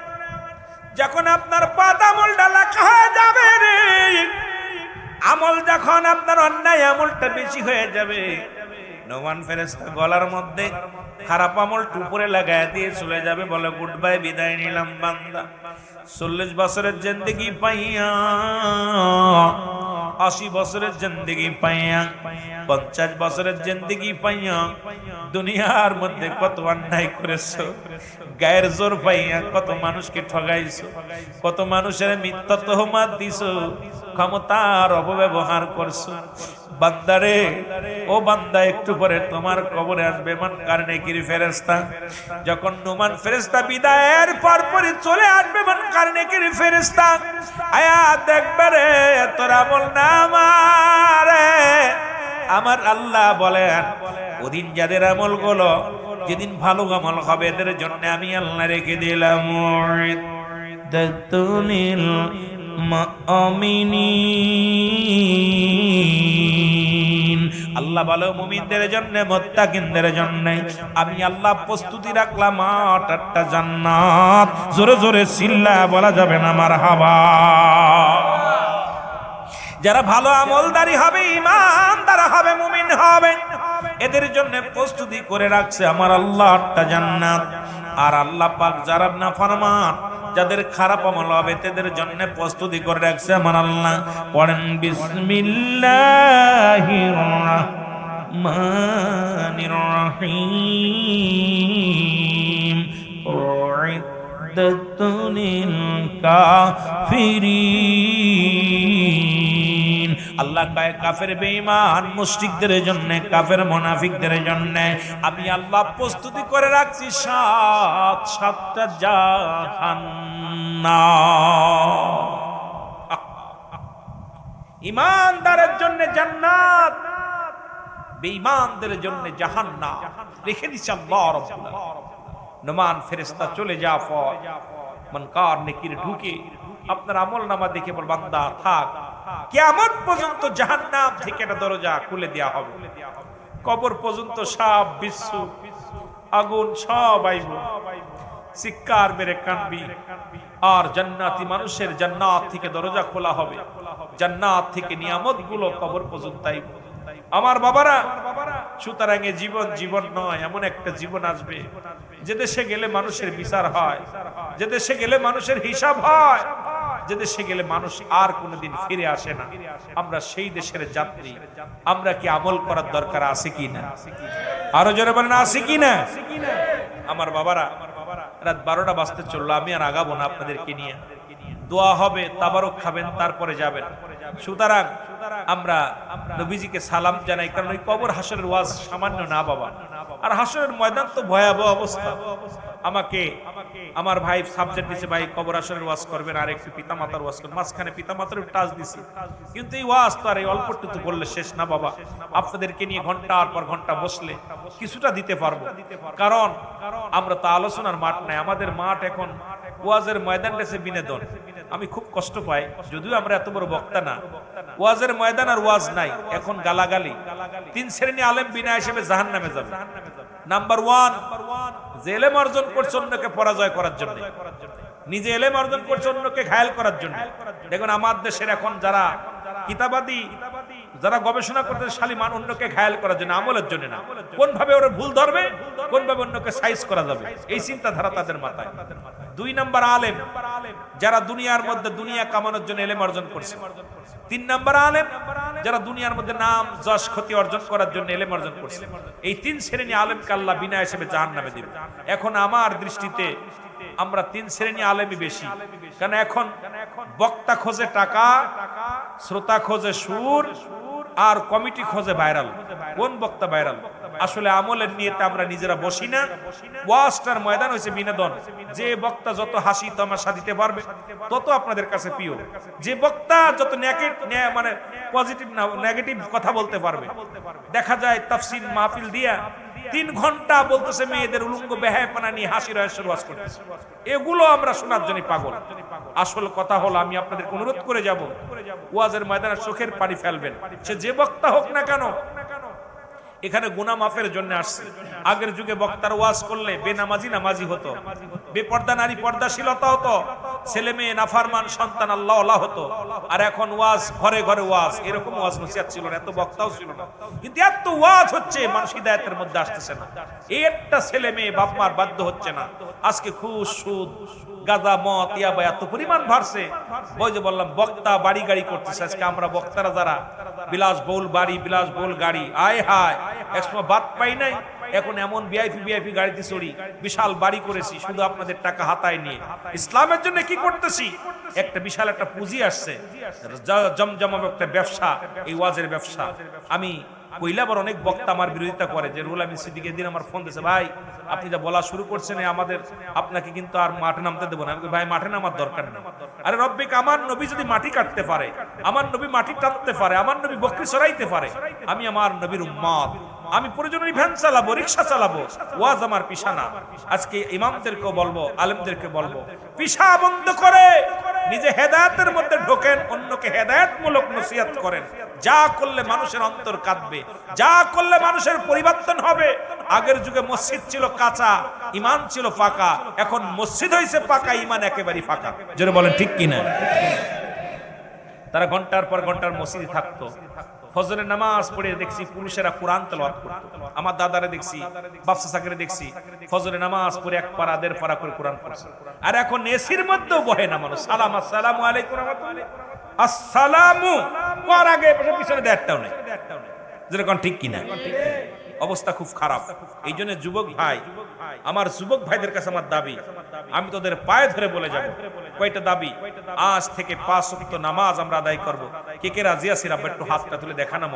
যখন আপনার পাপ আমলটা লেখা হয়ে যাবে রে আমল যখন আপনার অন্যায় আমলটা বেশি হয়ে যাবে নওয়ান ফেরেশতা গলার মধ্যে খারাপ আমলটা উপরে লাগায় দিয়ে চলে যাবে বলে গুড বাই বিদায় নিলাম বান্দা 40 বছরের জিন্দেগি পাইয়া 80 বছরের জিন্দেগি পাইয়া 50 বছরের জিন্দেগি পাইয়া দুনিয়ার মধ্যে কত অন্যায় করেছো, গায়ের জোর পাইয়া কত মানুষকে ঠগাইছো, কত মানুষের মিথ্যা তহমাত দিছো, ক্ষমতার অপব্যবহার করছো। বান্দারে, ও বান্দা, একটু পরে তোমার কবরে আসবে মুনকার নেকির ফেরেশতা। যখন নুমান ফেরেশতা বিদায়ের পরপরই চলে আসবে মুনকার নেকির ফেরেশতা, আয়া দেখবে রে তোর আমল নামারে। আমার আল্লাহ বলেন, ওদিন যাদের আমল গুলো, যেদিন ভালো আমল হবে, এদের জন্য আমি আল্লাহ রেখে দিলাম দাতুনিল মুমিনিন। আল্লাহ বলে মুমিনদের জন্য, মুত্তাকিনদের জন্য আমি আল্লাহ প্রস্তুতি রাখলাম 8টা জান্নাত। জোরে জোরে চিল্লা বলা যাবে না মারহাবা। যারা ভালো আমলদারি হবে, ঈমানদার হবে, মুমিন হবে, এদের জন্য প্রস্তুতি করে রাখছে আমার আল্লাহ 8টা জান্নাত। আর আল্লাহ পাক যারা নাফরমান, যাদের খারাপ আমল হবে, তাদের জন্য প্রস্তুতি করে রাখছে আমার আল্লাহ। পড়েন বিসমিল্লাহির রাহমানির রহিম। উইদ্দাতুল কাফিরিন। আল্লাহ কয় কাফের বেঈমান মুশরিকদের জন্য, কাফের মুনাফিকদের জন্য আমি আল্লাহ প্রস্তুতি করে রাখছি 7টা জাহান্নাম। ঈমানদারের জন্য জান্নাত, বেঈমানদের জন্য জাহান্নাম রেখে দিয়েছে আল্লাহ রাব্বুল আলামিন। নুমান ফেরেশতা চলে যাওয়ার পর মুনকার নেকির ঢুকে আপনার আমলনামা দেখে বল, বান্দা থাক, কিয়ামত পর্যন্ত জাহান্নাম থেকে একটা দরজা খুলে দেওয়া হবে। কবর পর্যন্ত সাপ বিচ্ছু আগুন সব আইব, চিৎকার মেরে কাঁদবি। আর জান্নাতি মানুষের জান্নাত থেকে দরজা খোলা হবে, জান্নাত থেকে নিয়ামত গুলো কবর পর্যন্ত আইব। আমার বাবারা, সুতরাং এ জীবন জীবন নয়, এমন একটা জীবন আসবে যে দেশে গেলে মানুষের বিচার হয়, যে দেশে গেলে মানুষের হিসাব হয়, যে দেশে গেলে মানুষ আর কোনোদিন ফিরে আসে না। আমরা সেই দেশের যাত্রী। আমরা কি আমল করার দরকার আছে কি না? আরো জোরে বলেন, আছে কি না? আমার বাবারা, রাত 12টা বাজতে চললো, আমি আর আগাবো না আপনাদেরকে নিয়ে। দোয়া হবে, তাবারক খাবেন, তারপরে যাবেন। সুতরাং আমরা নবীজিকে সালাম জানাই, কারণ ওই কবর হাসরের ওয়াজ সামান্য না বাবা। আর হাসরের ময়দান তো ভয়াবহ অবস্থা। আমাকে আমার ভাই সাবজেক্ট দিছে, ভাই কবর হাসরের ওয়াজ করবেন, আর একটু পিতামাতার ওয়াজ করবেন। মাঝখানে পিতামাতার টাচ দিছি, কিন্তু এই ওয়াজ তো আর এই অল্পটুকু বললে শেষ না বাবা। আপনাদেরকে নিয়ে ঘন্টার পর ঘন্টা বসলে কিছুটা দিতে পারবো, কারণ আমরা তো আলোচনার মাঠ নাই, আমাদের মাঠ এখন ওয়াজের ময়দান দেশে বিনোদন। আমি খুব কষ্ট পাই, যদিও আমরা এত বড় বক্তা না। ওয়াজের ময়দান আর ওয়াজ নাই, এখন গালাগালি। 3 শ্রেণী আলেম বিনা হিসেবে জাহান্নামে যাবে। নাম্বার 1, যে ইলম অর্জন করছে অন্যকে পরাজয় করার জন্য, নিজে ইলম অর্জন করছে অন্যকে ঘায়েল করার জন্য। দেখুন আমার দেশের এখন যারা কিতাবাদি, যারা গবেষণা করতে শালিমান, অন্যকে ঘায়েল করার জন্য, আমলের জন্য না। কোন ভাবে ওরা ভুল ধরবে, কোন ভাবে অন্যকে সাইজ করা যাবে, এই চিন্তাধারা তাদের মাথায়। 2 নাম্বার আলেম, যারা দুনিয়ার মধ্যে দুনিয়া কামানোর জন্য ইলম অর্জন করছে। 3 নাম্বার আলেম, যারা দুনিয়ার মধ্যে নাম যশ খ্যাতি অর্জন করার জন্য ইলম অর্জন করছে। এই 3 শ্রেণী আলেমকে আল্লাহ বিনা হিসেবে জাহান্নামে দিবে। এখন আমার দৃষ্টিতে আমরা 3 শ্রেণী আলেমই বেশি, কারণ এখন বক্তা খোঁজে টাকা, শ্রোতা খোঁজে সুর, আর কমিটি খোঁজে ভাইরাল। কোন বক্তা ভাইরাল? আসলে আমলের নিয়েতে আমরা নিজেরা বসি না। ওয়াজটার ময়দান হয়েছে বিনোদন। যে বক্তা যত হাসি তামাশা দিতে পারবে তত আপনাদের কাছে প্রিয়। যে বক্তা যত মানে পজিটিভ না নেগেটিভ কথা বলতে পারবে। দেখা যায় তাফসীর মাহফিল দিয়া 3 ঘন্টা বলতেছে মেয়েদের উলঙ্গ বেহায়াপনা নিয়ে হাসি রহস্যের ওয়াজ করতেছে। এগুলো আমরা শোনার জন্য পাগল। আসল কথা হলো, আমি আপনাদেরকে অনুরোধ করে যাব, ওয়াজের ময়দানে চোখের পানি ফেলবেন। সে যে বক্তা হোক না কেন, এখানে গুনাহ মাফের জন্য আসছে। আগের যুগে বক্তার ওয়াজ করলে বেনামাজি নামাজি হতো, বেপর্দা নারী পর্দাশীলতা হতো, ছেলে মেয়ে নাফরমান সন্তান আল্লাহ হতো। আর এখন ওয়াজ ঘরে ঘরে ওয়াজ, এরকম ওয়াজ নসিহত ছিল না, এত বক্তাও ছিল না, কিন্তু এত ওয়াজ হচ্ছে মানুষ হিদায়াতের মধ্যে আসতেছে না। এই একটা ছেলে মেয়ে বাপ মার বাধ্য হচ্ছে না। আজকে ঘুষ সুদ গাঁজা মদ ইয়াবা এত পরিমাণ বাড়ছে। ওই যে বললাম বক্তা বাড়ি গাড়ি করতেছে। আজকে আমরা বক্তারা যারা বিলাসবহুল বাড়ি বিলাসবহুল গাড়ি, আয় হায় একসময় বাদ পাই নাই, এখন এমন ভিআইপি গাড়িতে চড়ি, বিশাল বাড়ি করেছি শুধু আপনাদের টাকা হাতায় নিয়ে। ইসলামের জন্য কি করতেছি? একটা বিশাল একটা পুঁজি আসছে, জমজমাট একটা ব্যবসা, এই ওয়াজের ব্যবসা। আমি কইলাবার অনেক বক্তা আমার বিরোধিতা করে যে রুহুল আমিন সিদ্দিকী দিন আমার ফোন দিয়েছে, ভাই আপনি যা বলা শুরু করছেন আমাদের আপনাকে কিন্তু আর মাঠে নামতে দেবো না। আমি ভাই মাঠে নামার দরকার নেই। আরে রব্বিক, আমার নবী যদি মাটি কাটতে পারে, আমার নবী মাটি টানতে পারে, আমার নবী বকরি চড়াইতে পারে, আমি আমার নবীর উম্মত, আমি প্রয়োজনে ভ্যান চালাবো, রিক্সা চালাবো, ওয়াজ আমার পিছা না। আজকে ইমামদেরকেও বলবো, আলেমদেরকে বলবো, পিছা বন্ধ করে নিজে হেদায়েতের মধ্যে ঢোকেন, অন্যকে হেদায়েতমূলক নসিহত করেন। যা করলে মানুষের অন্তর কাঁদবে, যা করলে মানুষের পরিবর্তন হবে। আগের যুগে মসজিদ ছিল কাঁচা, ইমান ছিল ফাঁকা, এখন মসজিদ হয়েছে পাকা, ইমান একেবারে ফাঁকা। যারা বলেন ঠিক কিনা? তারা ঘন্টার পর ঘন্টার মসজিদে থাকতো, ফজরের নামাজ পড়ে দেখছি পুরুষেরা কোরআন তেলাওয়াত করত। আমার দাদারে দেখছি, বাপসা সাগরে দেখছি ফজরের নামাজ পড়ে এক পারা দেড় পারা করে কোরআন পড়ছে। আর এখন এসির মধ্যেও বহে না মানুষ, সালাম আসসালামু আলাইকুম আসসালামু কর আগে পিছনে দেড়টাও নেই। যেরকম ঠিক কিনা? অবস্থা খুব খারাপ। এই জন্য যুবক ভাই, আমার যুবক ভাইদের কাছে আমার দাবি, আমি তোদের পায়ে ধরে বলে যাব কয়টা দাবি। আজ থেকে 5 ওয়াক্ত নামাজ আমরা আদায় করব। কে কে রাজি আছেন? আবার একটু হাতটা তুলে দেখা না,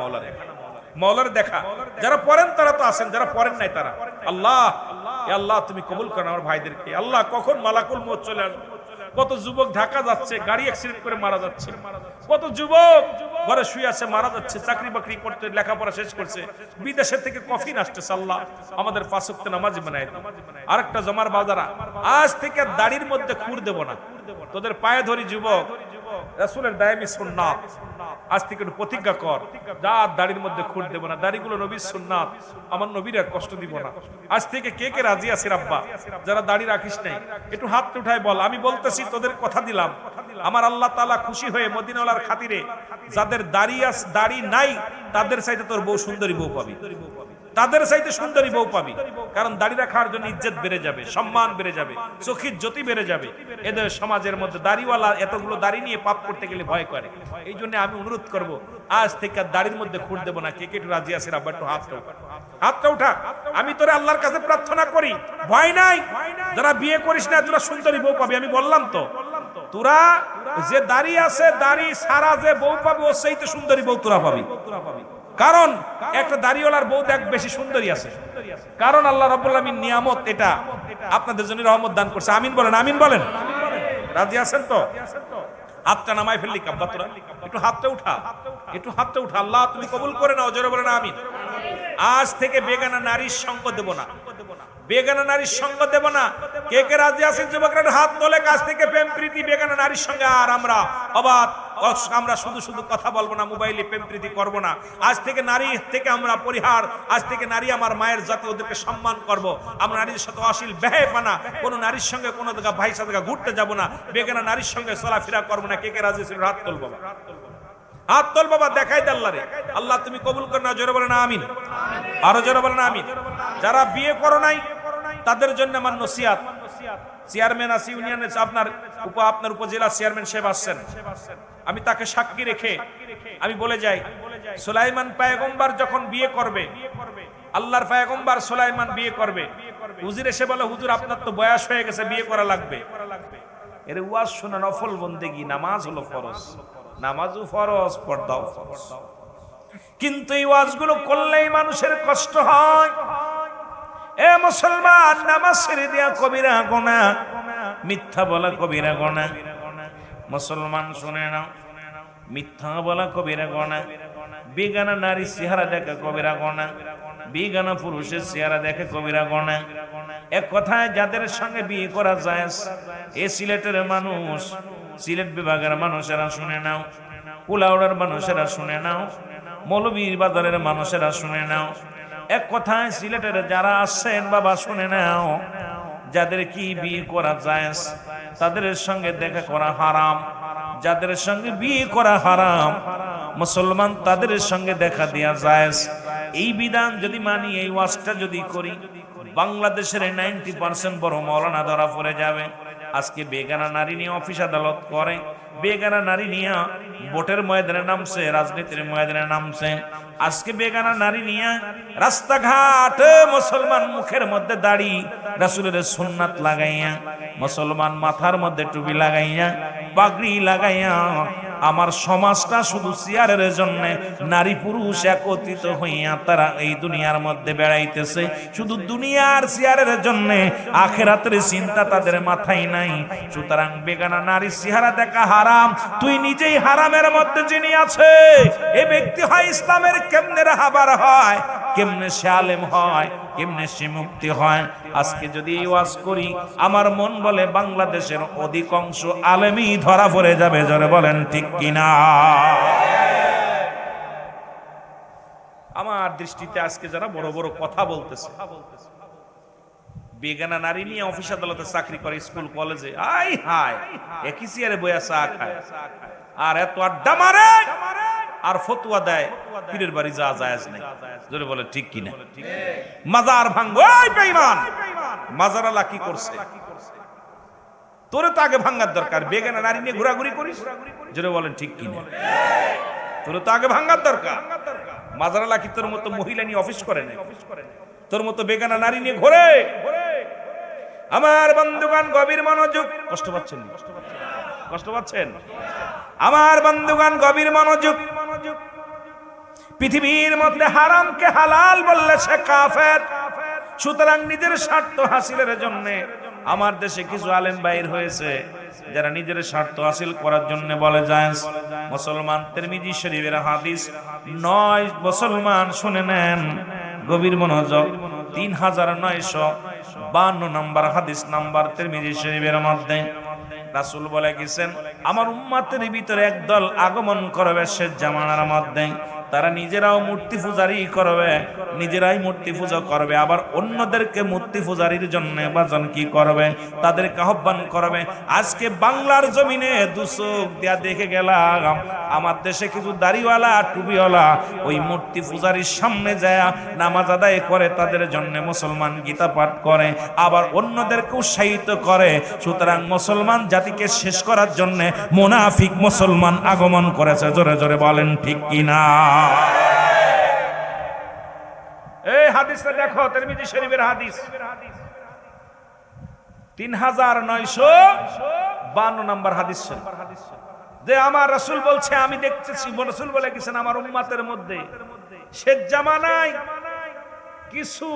মাওলার দেখা। যারা পড়েন তারা তো আছেন, যারা পড়েন নাই তারা আল্লাহ, এ আল্লাহ তুমি কবুল করেন আমার ভাইদেরকে। আল্লাহ কখন মালাকুল মউত চলে আসবে। কত যুবক ঢাকা যাচ্ছে, গাড়ি অ্যাক্সিডেন্ট করে মারা যাচ্ছে, কত যুবক ঘরে শুয়ে আছে মারা যাচ্ছে, চাকরি বাকরি করতে লেখাপড়া শেষ করছে, বিদেশের থেকে কফিন আসতেছে। আল্লাহ আমাদের 5 ওয়াক্ত নামাজি বানায় দাও। আরেকটা জমার বাজারা, আজ থেকে দাড়ির মধ্যে খুর দেব না, তোদের পায়ে ধরি যুবক, রাসূলের দায়মি সুন্নাত, আজ থেকে একটু প্রতিজ্ঞা কর, যা দাড়ির মধ্যে খুর দেব না, দাড়িগুলো নবীর সুন্নাত, আমার নবীর আর কষ্ট দিব না। আজ থেকে কে কে রাজি আছে রাব্বা? যারা দাড়ি রাখিস নাই একটু হাত উঠায় বল, আমি বলতেছি তোদের কথা দিলাম, আমার আল্লাহ তাআলা খুশি হয়ে মদিনাওয়ালার খাতিরে যাদের দাড়ি নাই তাদের চাইতে তোর বউ সুন্দরী বউ পাবি, তাদের চাইতে সুন্দরী বউ পাবি। কারণ দাড়ি রাখার জন্য ইজ্জত বেড়ে যাবে, সম্মান বেড়ে যাবে, চোখের জ্যোতি বেড়ে যাবে। এদের সমাজের মধ্যে দাড়িওয়ালা এতগুলো দাড়ি নিয়ে পাপ করতে গেলে ভয় করে। এই জন্য আমি অনুরোধ করব, আজ থেকে দাড়ির মধ্যে খুঁড় দেব না। কে কে একটু রাজি আছে? আবার একটু হাতটা উঠা। আমি তোরে আল্লাহর কাছে প্রার্থনা করি, ভয় নাই, যারা বিয়ে করিস না তোরা সুন্দরী বউ পাবি। আমি বললাম তো, তোরা যে দাড়ি আছে, দাড়ি সারা যে বউ পাবি, ওর চাইতে সুন্দরী বউ তোরা পাবি। কারণ একটা দাড়িওয়ালার বউ দেখ বেশি সুন্দরী আছে, কারণ আল্লাহ রাব্বুল আমিন নিয়ামত এটা আপনাদের জন্য রহমত দান করছে। আমিন বলেন, আমিন বলেন। রাজি আছেন তো? হাতটা নামায় ফেললি কাব্বা, তোরা একটু হাতটা উঠা, একটু হাতটা উঠা। আল্লাহ তুমি কবুল করে নাও, জোরে বলেন আমিন। আজ থেকে বেগানা নারীর সঙ্গ দেব না, বেগানা নারীর সঙ্গ দেব না। কে কে রাজি আছেন যুবকরা? হাত তোলে। কাছ থেকে প্রেম প্রীতি বেগানা নারীর সঙ্গে আর আমরা অবাধ, আমরা শুধু শুধু কথা বলবো না, মোবাইলে প্রেম প্রীতি করবো না। আজ থেকে নারী থেকে আমরা পরিহার, আজ থেকে নারী আমার মায়ের জাতি, ওদেরকে সম্মান করব। আমরা নারীর সাথে অশ্লীল বেহায়াপনা, কোনো নারীর সঙ্গে কোনো জায়গা ভাই সাথে ঘুরতে যাব না, বেগানা নারীর সঙ্গে চলাফেরা করবো না। কে কে রাজি আছেন? হাত তোল বাবা, হাত তোল বাবা, দেখাই দে আল্লাহরে। আল্লাহ তুমি কবুল করে না, জোরে বলেন আমিন, আরো জোরে বলেন আমিন। যারা বিয়ে করো নাই তাদের জন্য আমার নসিহত, চেয়ারম্যান আছে ইউনিয়নের, আপনার উপজেলা চেয়ারম্যান সাহেব আসছেন, আমি তাকে সাক্ষী রেখে আমি বলে যাই, সুলাইমান পয়গম্বর যখন বিয়ে করবে, আল্লাহর পয়গম্বর সুলাইমান বিয়ে করবে, হুজুর এসে বলে, হুজুর আপনার তো বয়স হয়ে গেছে, বিয়ে করা লাগবে। এর ওয়াজ শোনা নফল বন্দেগী, নামাজ হলো ফরজ, নামাজও ফরজ, পর্দাও ফরজ। কিন্তু এই ওয়াজগুলো করলেই মানুষের কষ্ট হয়। এ মুসলমান, নামাজ ছেড়ে দেয়া কবিরা গুনাহ, মিথ্যা বলা কবিরা গুনাহ। মুসলমান শুনে নাও, মিথ্যা বলা কবিরা গুনাহ, বেগানা নারী চেহারা দেখা কবিরা গুনাহ, বেগানা পুরুষের চেহারা দেখে কবিরা গুনাহ। এক কথায় যাদের সঙ্গে বিয়ে করা যায়, এ সিলেটের মানুষ, সিলেট বিভাগের মানুষেরা শুনে নাও, কুলাউড়ার মানুষেরা শুনে নাও, মৌলভীর বাজারের মানুষেরা শুনে নাও, এক কথায় সিলেটের যারা আসছেন বাবা শুনে নাও, যাদের কি বিয়ে করা যায় তাদের সঙ্গে দেখা করা হারাম, যাদের সঙ্গে বিয়ে করা হারাম মুসলমান তাদের সঙ্গে দেখা দেয়া যায়। এই বিধান যদি মানি, এই ওয়াজটা যদি করি, বাংলাদেশের 90% বড় মৌলানা ধরা পড়ে যাবে। আজকে বেগানা নারী নিয়ে অফিস আদালত করে, বেগানা নারী নিয়ে ভোটের ময়দানে নামছে, রাজনীতির ময়দানে নামছে। আজকে বেগানা নারী নিয়ে রাস্তাঘাট মুসলমান মুখের মধ্যে দাড়ি রাসূলের সুন্নাত লাগাইয়া, মুসলমান মাথার মধ্যে টুপি লাগাইয়া, পাগড়ি লাগাইয়া আমার সমাজটা শুধু চেয়ারের জন্য নারী পুরুষ একত্রিত হইয়া তারা এই দুনিয়ার মধ্যে বেড়াইতেছে, শুধু দুনিয়ার চেয়ারের জন্য, আখিরাতের চিন্তা তাদের মাথায় নাই। সুতরাং বেগানা নারী চেহারা দেখা হারাম, তুই নিজেই হারামের মধ্যে যিনি আছে এই ব্যক্তি হয় ইসলামের কেমনে রাহাবার হয়, কেমনে সে আলেম হয়, কেমনে সে মুক্তি হয়। আজকে যদি এই ওয়াজ করি, আমার মন বলে বাংলাদেশের অধিকাংশ আলেমই ধরা পড়ে যাবে। জোরে বলেন ঠিক কিনা? আমার দৃষ্টিতে আজকে যারা বড় বড় কথা বলতেছে, বেগানা নারী নিয়ে অফিস আদালতে চাকরি করে, স্কুল কলেজে, আই হায় একই চেয়ারে বইয়া চা খায় আর এত আড্ডা মারে আর ফতুয়া দেয়, পীরের বাড়ি যা জায়েজ নাই। জোরে বলে ঠিক কিনা? মাজার ভাঙবো, ওই বেঈমান মাজার আলা কি করছে? তোরে তো আগে ভাঙার দরকার, বেগানা নারী নিয়ে ঘোরাঘুরি করিস। জোরে বলেন ঠিক কিনা? তোরে তো আগে ভাঙার দরকার। মাজার আলা কি তোর মতো মহিলা নিয়ে অফিস করে না? তোর মতো বেগানা নারী নিয়ে ঘোরে? আমার বন্ধুগণ গভীর মনোযোগ, কষ্ট পাচ্ছেন? কষ্ট পাচ্ছেন? আমার বন্ধুগণ গভীর মনোযোগ। পৃথিবীর মধ্যে হারামকে হালাল বললে সে কাফের। সুতরাং নিজের স্বার্থ হাসিলের জন্য আমার দেশে কিছু আলেম বাইর হয়েছে যারা নিজের স্বার্থ হাসিল করার জন্য বলে যায় মুসলমান। তিরমিজি শরীফের হাদিস 9 মুসলমান শুনে নেন, গভীর মনোযোগ। 3952 নম্বর হাদিস নাম্বার তিরমিজি শরীফের মধ্যে রাসূল বলে গেছেন, আমার উম্মতের ভিতরে একদল আগমন করবে শেষ জামানার মধ্যে, তারা নিজেরাও মূর্তি পূজারি করবে, নিজেরাই মূর্তি পূজা করবে, আবার অন্যদেরকে মূর্তি পূজারির জন্য বাজন কি করবে, তাদেরকে আহ্বান করবে। আজকে বাংলার জমিনে দুচোখ দিয়া দেখে গেলাম আমার দেশে কিছু দাড়িওয়ালা টুপিওয়ালা ওই মূর্তি পূজারির সামনে যায় নামাজ আদায় করে, তাদের জন্য মুসলমান গীতা পাঠ করে, আবার অন্যদেরকে উৎসাহিত করে। সুতরাং মুসলমান জাতিকে শেষ করার জন্য মুনাফিক মুসলমান আগমন করেছে। জোরে জোরে বলেন ঠিক কিনা? এই হাদিসটা দেখো, তিরমিজি শরীফের হাদিস 3952 নম্বর হাদিস, যে আমার রাসূল বলছে, আমি দেখতেছি, রাসূল বলে গেছেন আমার উম্মতের মধ্যে শেষ জামানায় কিছু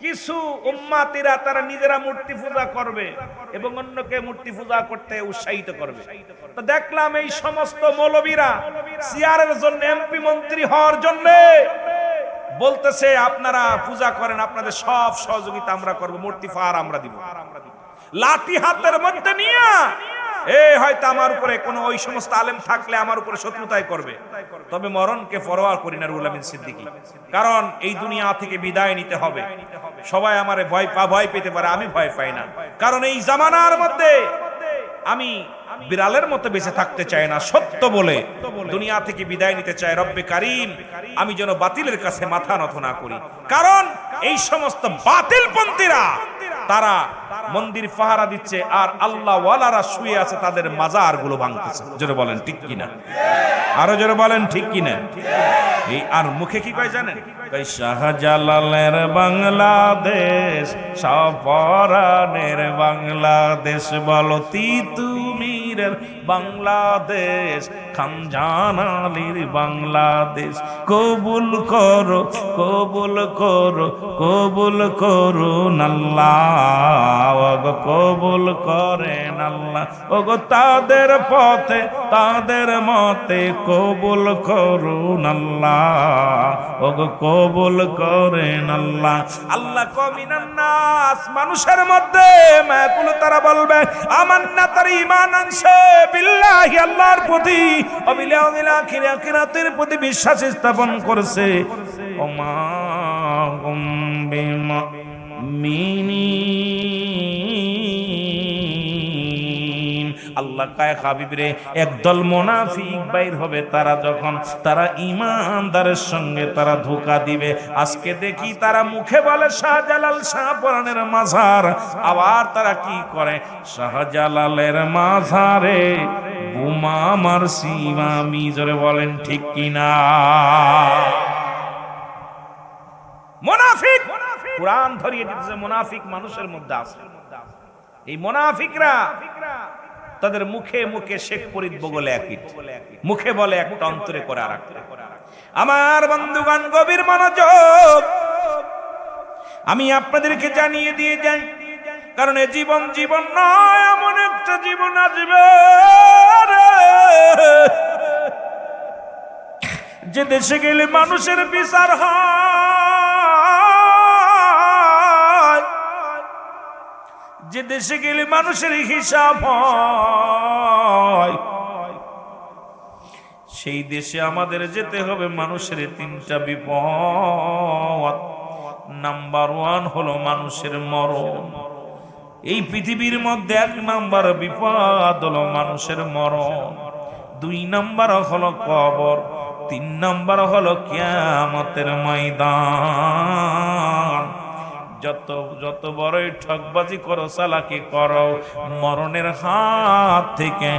কিছু উম্মাতিরা তারা নিজেরা মূর্তি পূজা করবে এবং অন্যকে মূর্তি পূজা করতে উৎসাহিত করবে। তো দেখলাম এই সমস্ত মৌলবীরা চেয়ারের জন্য, এমপি মন্ত্রী হওয়ার জন্য বলতেছে আপনারা পূজা করেন, আপনাদের সব সহযোগিতা আমরা করব, মূর্তি ফার আমরা দিব, লাঠি হাতের মধ্যে নিয়ে হয়তো আমার উপরে কোন ওই সমস্ত আলেম থাকলে আমার উপরে শত্রুতাই করবে, তবে মরণকে পরোয়া করি না রুহুল আমিন সিদ্দিকী। কারণ এই দুনিয়া থেকে বিদায় নিতে হবে। সবাই আমারে ভয় পেতে পারে, আমি ভয় পাই না, কারণ এই জামানার মধ্যে আমি বিড়ালের মতো বেঁচে থাকতে চাই না, সত্য বলে দুনিয়া থেকে বিদায় নিতে চাই। রব্বে কারীম আমি যেন বাতিলের কাছে মাথা নত না করি, কারণ এই সমস্ত বাতিলপন্থীরা তারা মন্দির পাহারা দিচ্ছে আর আল্লাহ ওয়ালারা শুয়ে আছে, তাদের মাজার গুলো ভাঙতেছে। জোরে বলেন ঠিক কিনা? আরো জোরে বলেন ঠিক কিনা? এই আর মুখে কি কয় জানেন? কয় শাহজালালের বাংলাদেশ, শাহপরানের বাংলাদেশ, বলো তিতুমিরের বাংলাদেশ, খানজানালির বাংলাদেশ, কবুল করো কবুল করো কবুল করুন আল্লাহ, ওগো কবুল করেন আল্লাহ, ওগো তাদের পথে তাদের মতে কবুল করুন আল্লাহ, ওগো কবুল করেন আল্লাহ। আল্লাহ কমিনান নাস, মানুষের মধ্যে মায়াকুল তারা বলবে আমান্না, তার ঈমান আনছে বিল্লাহি, আল্লাহর প্রতি, অবিল আখিরাতের প্রতি বিশ্বাস স্থাপন করছে। ওমা কুম বিমুমিনিন। আল্লাহ কায় হাবিবরে একদল মুনাফিক বাইর হবে, তারা ঈমানদারের সঙ্গে তারা ধোঁকা দিবে। আজকে দেখি তারা মুখে বলে শাহজালাল শাহপরানের মাজার, আবার তারা কি করে শাহজালালের মাজারে বোমা মারছি আমি। জোরে বলেন ঠিক কিনা? মুনাফিক কুরআন ধরিয়ে দিতেছে, মুনাফিক মানুষের মধ্যে আছে। এই মুনাফিকরা তাদের মুখে মুখে শেখ ফরিদ বগলে একই, মুখে বলে একটা, অন্তরে করে আরেকটা। আমার বন্ধুগণ গভীর মনোযোগ, আমি আপনাদেরকে জানিয়ে দিয়ে যাই, কারণ এ জীবন জীবন নয়, এমন একটা জীবন আসবে যে দেশে গেলে মানুষের বিচার হয়, যে দেশে গেলে মানুষের হিসাব হয়। সেই দেশে আমাদের যেতে হবে মানুষের তিনটা বিপদ। নাম্বার 1 হলো মানুষের মরণ। এই পৃথিবীর মধ্যে 1 নাম্বার বিপদ হলো মানুষের মরণ, 2 নাম্বার হলো কবর, 3 নাম্বার হলো কিয়ামতের ময়দান। যত বড়ই ঠকবাজি করো, চালাকি করো, মরণের হাত থেকে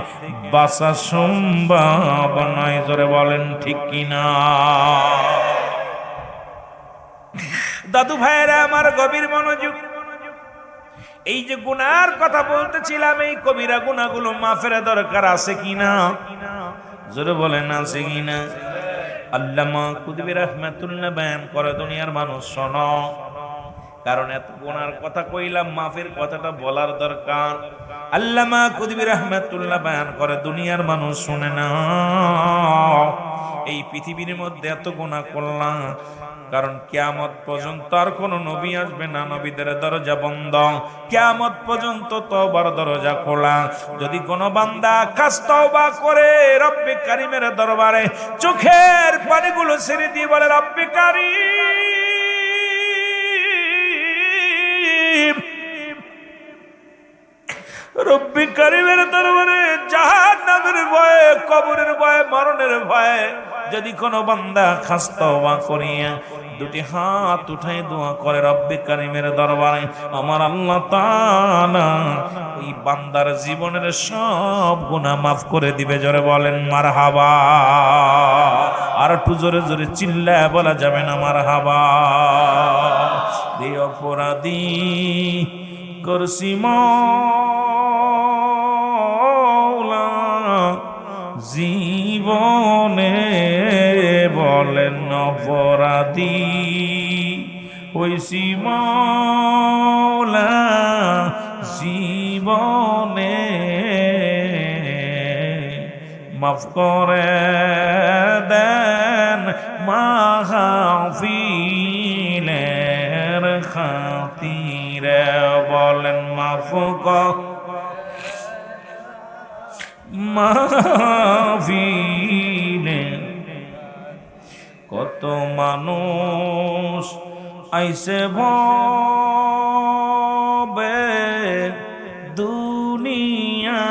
বাঁচা সম্ভব নয়। জোরে বলেন ঠিক কিনা? দাদু ভাইয়েরা আমার গভীর মনোযোগ, এই যে গুনার কথা বলতেছিলাম, এই কবিরা গুনাহগুলো মাফের দরকার আছে কিনা? জোরে বলেন আছে কিনা? আল্লামা কুতুবী রাহমাতুল্লাহ বয়ান করে, দুনিয়ার মানুষ শোনো, কারণ এত গুনার কথা কইলাম, মাফের কথাটা বলার দরকার। আল্লামা কুতুবী রাহমাতুল্লাহ বয়ান করে, দুনিয়ার মানুষ শুনে না, এই পৃথিবীর মধ্যে এত গুনাহ করলাম, কারণ কিয়ামত পর্যন্ত আর কোন নবী আসবে না, নবীদের দরজা বন্ধ, কিয়ামত পর্যন্ত তওবার দরজা খোলা। যদি কোন বান্দা খাস তওবা করে রব্বে কারীমের দরবারে চোখের পানিগুলো ছেড়ে দিয়ে বলে, রব্বে কারীম, রব্বে কারীমের দরবারে জাহান্নামের ভয়ে, কবরের ভয়ে, মরণের ভয়ে যদি কোনো বান্দা খাস তওবা করিয়া 2টি হাত উঠাই দোয়া করে রব্বে কারীমের দরবারে, আমার আল্লাহ তাআলা ওই বান্দার জীবনের সব গুনাহ মাফ করে দিবে। জোরে বলেন মারহাবা। আর একটু জোরে জোরে চিল্লায় বলা যাবে না মারহাবা। এই অপরাধী করছি মওলা জীবনে, বলেন অপরাধী হইছি মওলা জীবনে, মাফ করে দেন মাহফিলের খাতিরে, বলেন মাফ মাহফিলে। কত মানুষ আইসে ভবে দুনিয়ায়,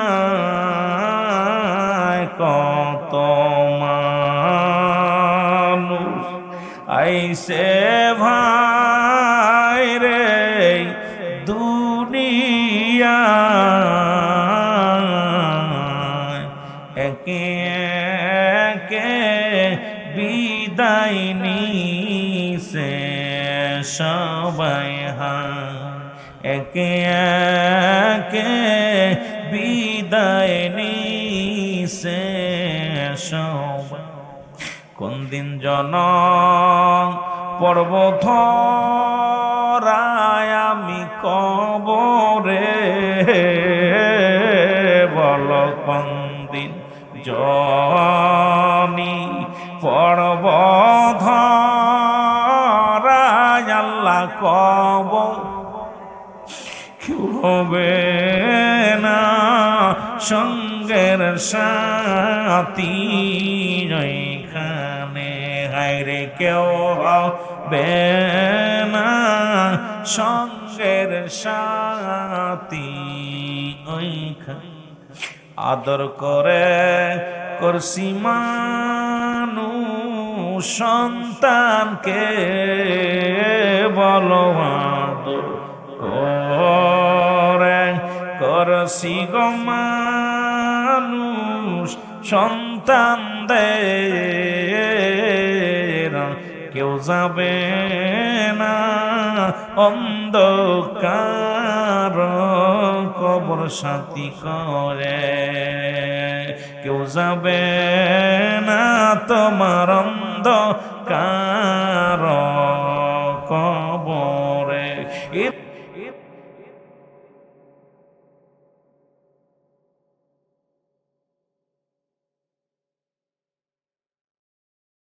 কত মানুষ আইসে ভাই রে দুনিয়ায়, একে একে বিদায় নিছে সবাই, একে একে বিদায় নিছে সবাই। কোন দিন জনম পর্বত রায় আমি কবরে, বল কোন দিন জনি পর্বত রায় আল্লাহ কবর, কেউ হবে না সঙ্গের সাথী, এখানে নাই রে কেউ হবে না সঙ্গের সাথী ওইখানে আদর করে করছি মানুষ সন্তানকে বলো আদর করে করছি গো মানুষ সন্তানদের কেউ যাবে না অন্ধকার কবর সাথী করে কেউ যাবে না তোমার অন্ধকার কবরে